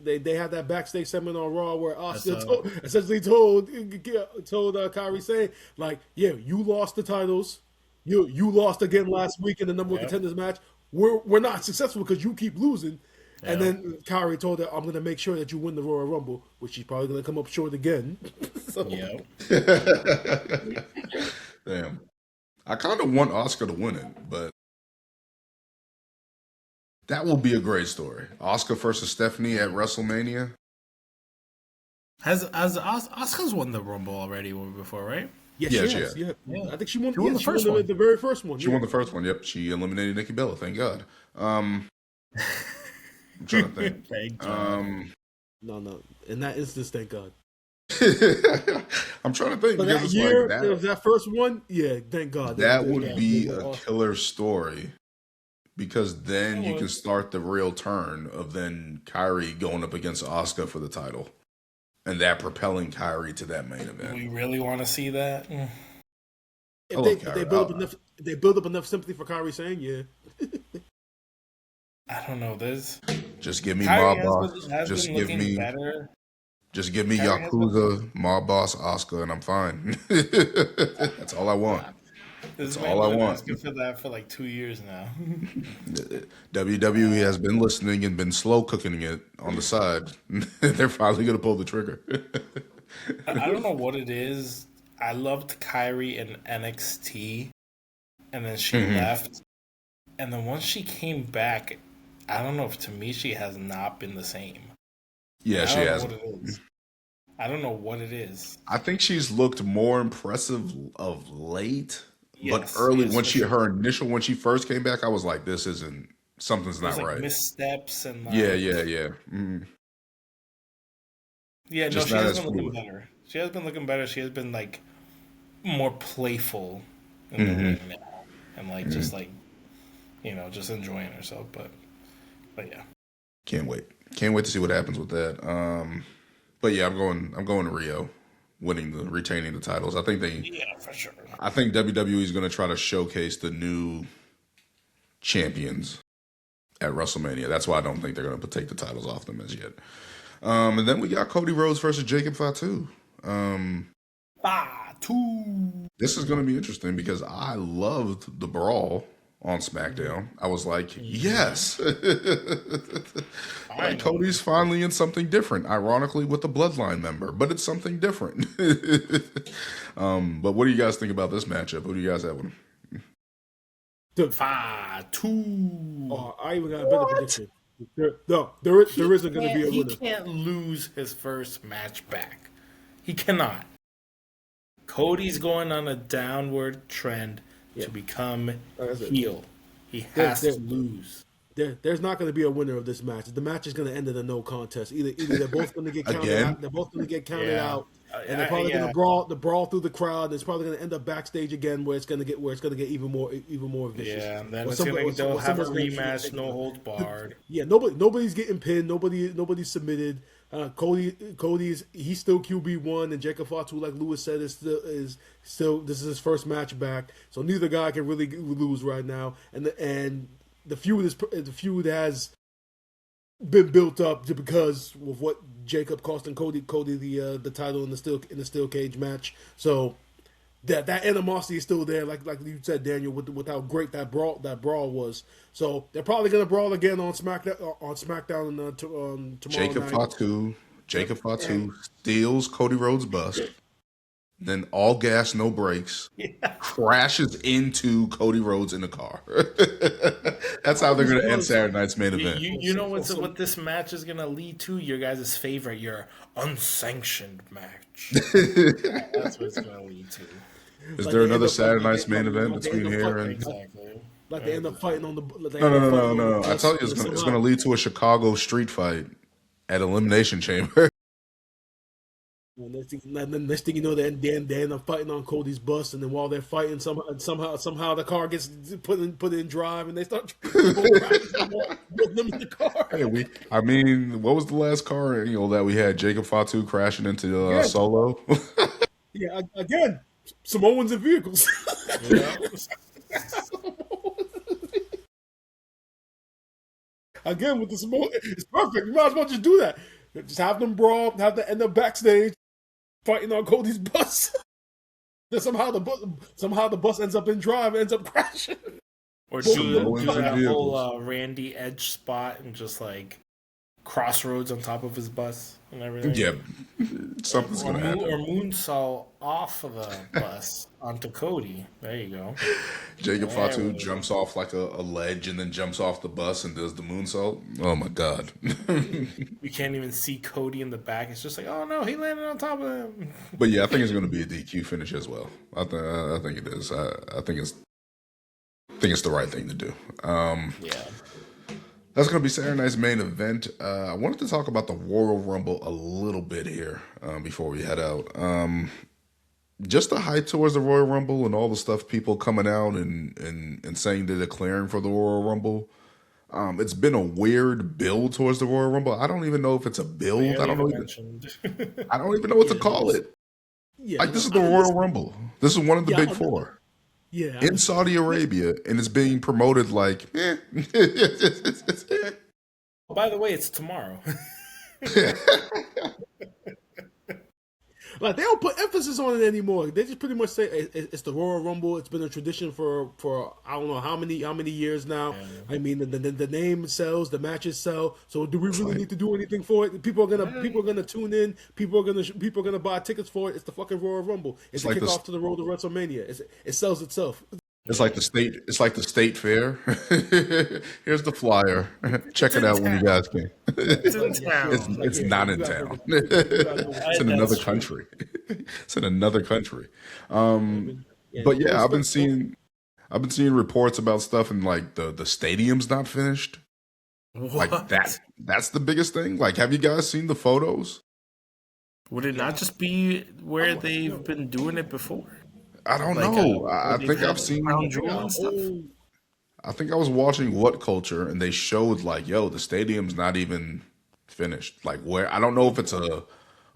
They had that backstage segment on Raw where Asuka essentially told Kairi saying, like, yeah, you lost the titles. You lost again last week in the number one contenders match. We're not successful because you keep losing. And then Kairi told her, I'm going to make sure that you win the Royal Rumble, which she's probably going to come up short again. Damn. I kind of want Asuka to win it, but that will be a great story. Asuka versus Stephanie at WrestleMania. Has Asuka's won the Rumble already before, right? Yes, she has. Yeah. I think she won the first one. The very first one. She won the first one, yep. She eliminated Nikki Bella, thank God. I'm trying to think. Thank God. No. In that instance, thank God. I'm trying to think. But because that year, like that first one, yeah, thank God. That would be a killer story. Because then you can start the real turn of then Kairi going up against Asuka for the title. And that propelling Kairi to that main event. We really want to see that? If they build up enough sympathy for Kairi saying, yeah. I don't know. There's Just give me Kyrie Mob Boss. has been looking better. Just give me Kyrie has been. Yakuza, Mob Boss, Oscar, and I'm fine. That's all I want. This That's all man's I been want. asking for that for like 2 years now. WWE has been listening and been slow cooking it on the side. They're finally going to pull the trigger. I don't know what it is. I loved Kyrie in NXT, and then she left. And then once she came back, I don't know if to me she has not been the same. Yeah, she has. I don't know what it is. I think she's looked more impressive of late. Yes, but early yes, when sure. she first came back, I was like, this isn't something's not There's like right. missteps and like Yeah. Yeah, no, Just she not has as been looking fluid. better. She has been looking better. She has been like more playful in the ring now, and like just like just enjoying herself. But yeah, Can't wait. Can't wait to see what happens with that. But yeah, I'm going to Rio, retaining the titles. yeah, for sure. I think WWE is going to try to showcase the new champions at WrestleMania. That's why I don't think they're going to take the titles off them as yet. And then we got Cody Rhodes versus Jacob Fatu. Fatu. This is going to be interesting because I loved the brawl on SmackDown. I was like, yes. Like Cody's finally in something different, ironically with a bloodline member, but it's something different. But what do you guys think about this matchup? Who do you guys have with him? Fatu. Oh, I even got a better prediction. There isn't going to be a winner. He can't lose his first match back. He cannot. Cody's going on a downward trend to become heel. He has to lose. There's not going to be a winner of this match. The match is going to end in a no contest. Either they're both going to get counted out. They're both going to get counted out, and they're probably going to brawl through the crowd. It's probably going to end up backstage again, where it's going to get even more vicious. Yeah, and then they'll have a rematch, no holds barred. Yeah, nobody's getting pinned. Nobody's submitted. Cody's he's still QB1, and Jacob Fatu, like Lewis said, is still this is his first match back. So neither guy can really lose right now, and the feud has been built up because of what Jacob costing Cody the title in the steel cage match. So that animosity is still there, like you said, Daniel, with how great that brawl was. So they're probably gonna brawl again on SmackDown tomorrow. Jacob Fatu steals Cody Rhodes' bus, then all gas, no brakes, crashes into Cody Rhodes in the car. That's how they're going to end Saturday night's main event. You know what this match is going to lead to? Your guys' favorite, your unsanctioned match. That's what it's going to lead to. Is there another Saturday night's main event between here and... Exactly. Like they end up fighting on the... No. I tell you, it's going to lead to a Chicago street fight at Elimination Chamber. Next thing you know, they end up fighting on Cody's bus, and then while they're fighting, somehow the car gets put in drive, and they start putting them in the car. Hey, what was the last car that we had? Jacob Fatu crashing into Solo. Yeah, again, Samoans and vehicles. Yeah. Again, with the Samoan, it's perfect. You might as well just do that. Just have them brawl, have them end up backstage fighting on Cody's bus. Then somehow the bus ends up in drive, ends up crashing. Or do that whole Randy Edge spot and just like crossroads on top of his bus and everything. Yeah, something's gonna happen. Or moonsault off of the bus onto Cody. There you go. Jacob Fatu jumps off like a ledge and then jumps off the bus and does the moonsault. Oh my god! We can't even see Cody in the back. It's just like, oh no, he landed on top of him. But yeah, I think it's going to be a DQ finish as well. I think it is. I think it's the right thing to do. Yeah. That's going to be Saturday night's main event. I wanted to talk about the Royal Rumble a little bit here before we head out. Just the hype towards the Royal Rumble and all the stuff people coming out and saying they're declaring for the Royal Rumble. It's been a weird build towards the Royal Rumble. I don't even know if it's a build. I don't even know what to call it. Yeah, like this is the Royal Rumble. This is one of the big four. Yeah, in Saudi Arabia, and it's being promoted like, eh. By the way, it's tomorrow. like they don't put emphasis on it anymore. They just pretty much say it's the Royal Rumble. It's been a tradition for I don't know how many years now. Yeah. I mean, the name sells, the matches sell. So do we really need to do anything for it? People are gonna tune in. People are gonna buy tickets for it. It's the fucking Royal Rumble. It's the like kickoff to the road to WrestleMania. It sells itself. It's like the state. It's like the state fair. Here's the flyer. Check it out when you guys can. It's in town. It's not in town. It's in another country. It's in another country. But yeah, I've been seeing reports about stuff and like the stadium's not finished. What? Like that's the biggest thing. Like, have you guys seen the photos? Would it not just be where they've been doing it before? I don't Like, know. where I they've think had I've seen. Crown Jewel and stuff? I think I was watching What Culture, and they showed like, yo, the stadium's not even finished. Like, where I don't know if it's a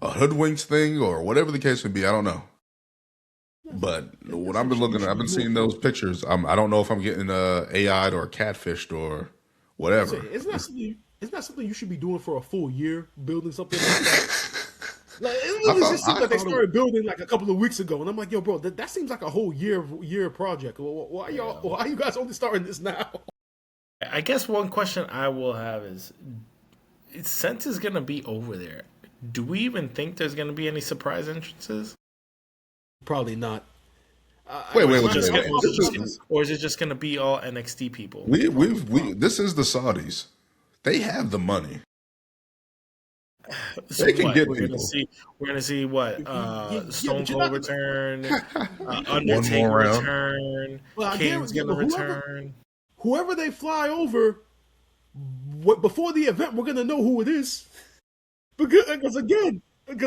hoodwinks thing or whatever the case may be. I don't know. But what I've been looking at, I've been seeing those pictures. I don't know if I'm getting AI'd or catfished or whatever. Isn't that something you should be doing for a full year, building something like that? Like, it literally just seems like they started building like a couple of weeks ago, and I'm like, yo, bro, that seems like a whole year project. Why are you guys only starting this now? I guess one question I will have is, since it's gonna be over there, do we even think there's gonna be any surprise entrances? Wait. Or is it just gonna be all NXT people? This is the Saudis. They have the money. So they can get we're people. Gonna see what Stone Cold return, One Undertaker more round. return, Well, Kane's gonna return. Whoever they fly over, before the event, we're gonna know who it is. Because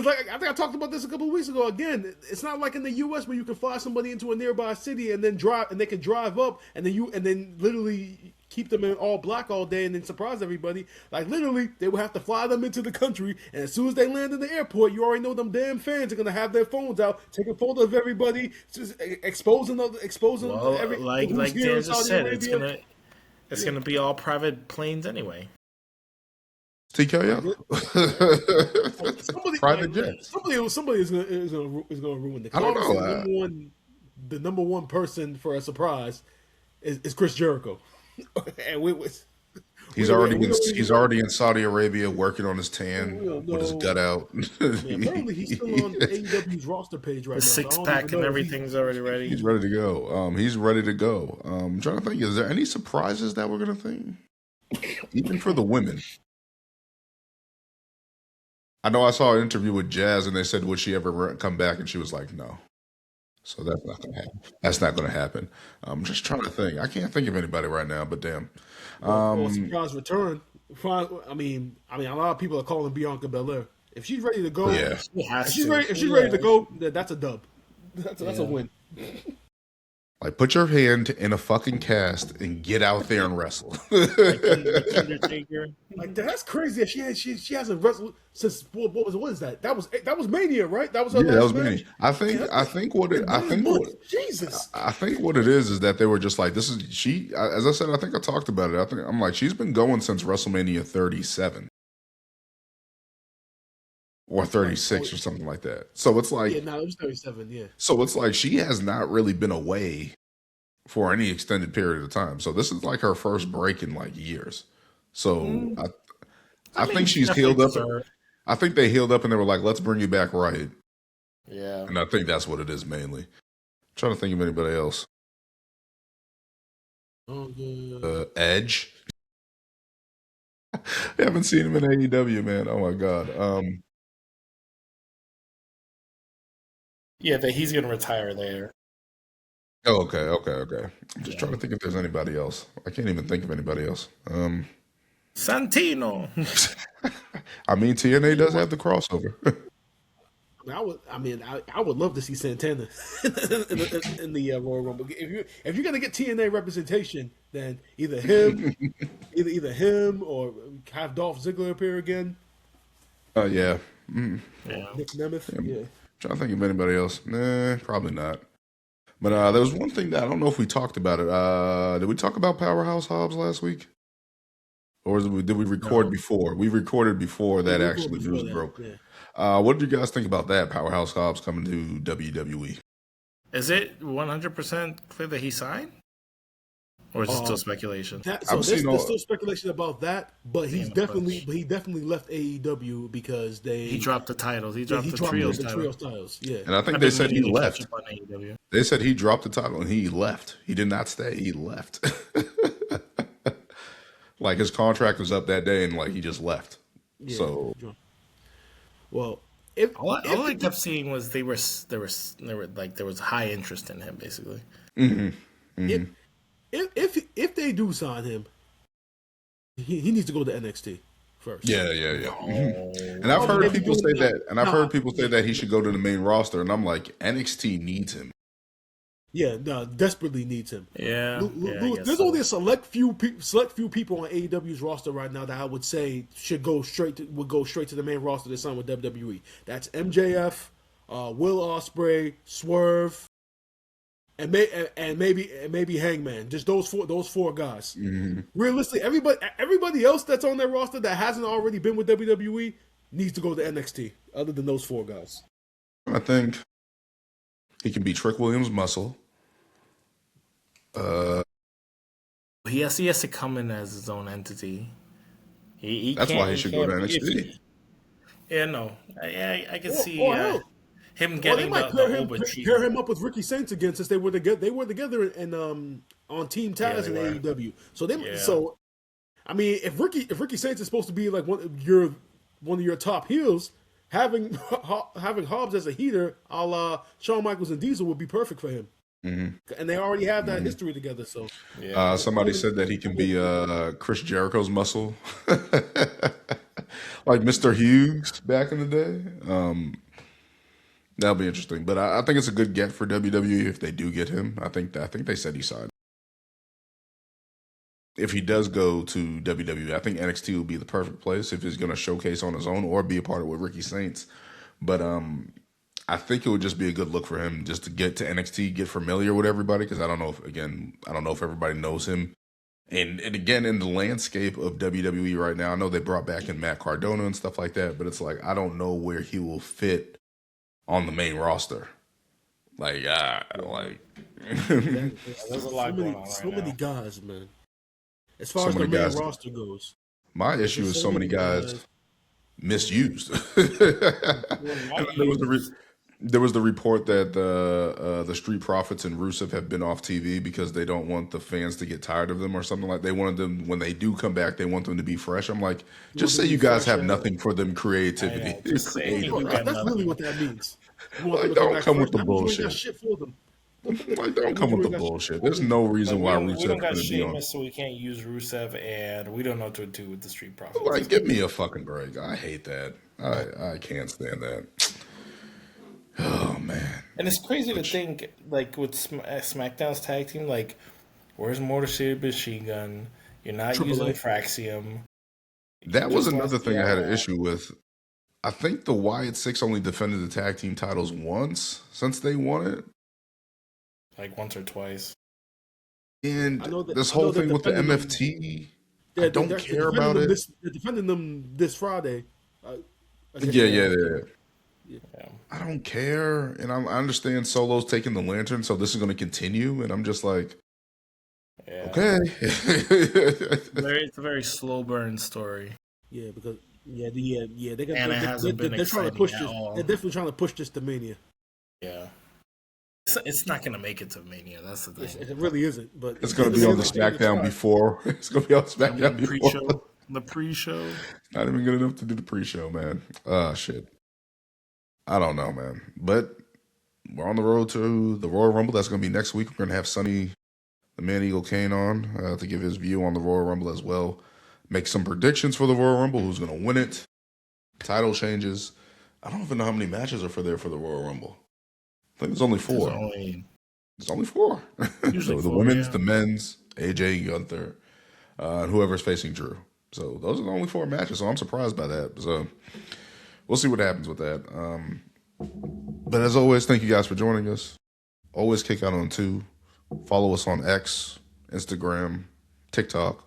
like I think I talked about this a couple of weeks ago. Again, it's not like in the U.S. where you can fly somebody into a nearby city and then they can drive up and then literally keep them in all black all day and then surprise everybody. Like literally, they would have to fly them into the country, and as soon as they land in the airport, you already know them damn fans are gonna have their phones out, taking photos of everybody, just exposing every. Like Dan just said, it's gonna be all private planes anyway. TKO. Private jets. Somebody is gonna ruin it. I don't know. The number one person for a surprise is Chris Jericho, and he's already in Saudi Arabia working on his tan with his gut out. Apparently, he's still on AEW's roster page right now. The six pack and everything's already ready. He's ready to go. He's ready to go. I'm trying to think. Is there any surprises that we're gonna think? Even for the women. I know I saw an interview with Jazz, and they said, would she ever come back? And she was like, no. So that's not going to happen. That's not going to happen. I'm just trying to think. I can't think of anybody right now, but damn. Surprise return. I mean, a lot of people are calling Bianca Belair. If she's ready to go, Yeah. If she's ready to go, that's a dub. That's a win. Like, put your hand in a fucking cast and get out there and wrestle. Undertaker. Like that's crazy. She hasn't wrestled since what is that? That was Mania, right? That was her last that was match? Mania. I think what it is that they were just like, this is she. As I said, I think I talked about it. I'm like, she's been going since WrestleMania 37 or 36 or something like that. So it's like, it was 37. Yeah. So it's like she has not really been away for any extended period of time. So this is like her first break in like years. So I think she's healed up. I think they healed up and they were like, let's bring you back right. Yeah. And I think that's what it is mainly. I'm trying to think of anybody else. Edge. I haven't seen him in AEW, man. Oh my God. Yeah, he's gonna retire there. Oh, okay. I'm just trying to think if there's anybody else. I can't even think of anybody else. Santino. I mean, TNA does have the crossover. I would love to see Santana in the Royal Rumble. If you're gonna get TNA representation, then either him or have Dolph Ziggler appear again. Yeah. Nick Nemeth. Yeah. Trying to think of anybody else. Nah, probably not. But there was one thing that I don't know if we talked about it. Did we talk about Powerhouse Hobbs last week? Or did we record No. before? We recorded before that We actually before news that, broke. yeah. What did you guys think about that? Powerhouse Hobbs coming to WWE. Is it 100% clear that he signed? Or is it still speculation? There's still speculation about that, but he Being a definitely left AEW because he dropped the titles. He dropped the trios titles. Yeah, And I think they said he left. On AEW. They said he dropped the title and he left. He did not stay. He left. Like his contract was up that day and like he just left. yeah. So Well, all I kept seeing was there was high interest in him basically. If they do sign him, he needs to go to NXT first. yeah. And I've heard people say that, and I've heard people say that he should go to the main roster, and I'm like, NXT needs him. Yeah, no, desperately needs him. Yeah, there's only a select few people on AEW's roster right now that I would say would go straight to the main roster to sign with WWE. That's MJF, Will Ospreay, Swerve, and maybe Hangman. Just those four guys. Mm-hmm. Realistically, everybody else that's on their roster that hasn't already been with WWE needs to go to NXT. Other than those four guys, I think he can be Trick Williams' muscle. He has to come in as his own entity. That's why he should go to NXT. I can see him getting pair him up with Ricky Saints again, since they were together in on Team Taz in AEW. So I mean, if Ricky Saints is supposed to be like one of your top heels, having Hobbs as a heater, a la Shawn Michaels and Diesel, would be perfect for him. Mm-hmm. And they already have that history together. So somebody said that he can be Chris Jericho's muscle, like Mr. Hughes back in the day. That'll be interesting. But I think it's a good get for WWE if they do get him. I think they said he signed. If he does go to WWE, I think NXT will be the perfect place if he's going to showcase on his own or be a part of with Ricky Saints. But I think it would just be a good look for him just to get to NXT, get familiar with everybody, because I don't know if everybody knows him. And again, in the landscape of WWE right now, I know they brought back in Matt Cardona and stuff like that, but it's like I don't know where he will fit on the main roster. There's a lot going on so many guys, man. As far as the main roster goes, my issue is so many guys misused. There was the report that the Street Profits and Rusev have been off TV because they don't want the fans to get tired of them or something like. They wanted them, when they do come back, they want them to be fresh. I'm like, just say you guys have nothing for them creativity. That's really what that means. Like, don't come with the bullshit. Shit for them. Like, don't come with the bullshit. There's no reason why Rusev don't got couldn't be on. So we can't use Rusev, and we don't know what to do with the Street Profits. Like, give me a fucking break. I hate that. I can't stand that. Oh man! And it's crazy to think, like with SmackDown's tag team, like where's Motor City Machine Gun? You're not using Fraxium. That was another thing I had an issue with. I think the Wyatt Six only defended the tag team titles once since they won it. Like once or twice. And this whole thing with the MFT, I don't care about it. They're defending them this Friday. Yeah. I don't care, and I understand Solo's taking the lantern, so this is going to continue, and I'm just like, okay. It's a very slow burn story. Yeah, because they're trying to push this. They're definitely trying to push this to Mania. Yeah, it's not going to make it to Mania. That's the thing. It really isn't, but it's going to be on the SmackDown before. It's going to be on SmackDown before the pre-show. Not even good enough to do the pre-show, man. Shit. I don't know, man. But we're on the road to the Royal Rumble. That's going to be next week. We're going to have Sonny, the Man Eagle Kane, on to give his view on the Royal Rumble as well. Make some predictions for the Royal Rumble. Who's going to win it? Title changes. I don't even know how many matches are for the Royal Rumble. I think there's only 4. There's only 4. Usually the 4, women's, the men's, AJ, Gunther, and whoever's facing Drew. So those are the only 4 matches. So I'm surprised by that. So we'll see what happens with that. But as always, thank you guys for joining us. Always Kick Out on 2. Follow us on X, Instagram, TikTok.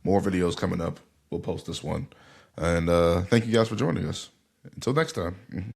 More videos coming up. We'll post this one. And thank you guys for joining us. Until next time.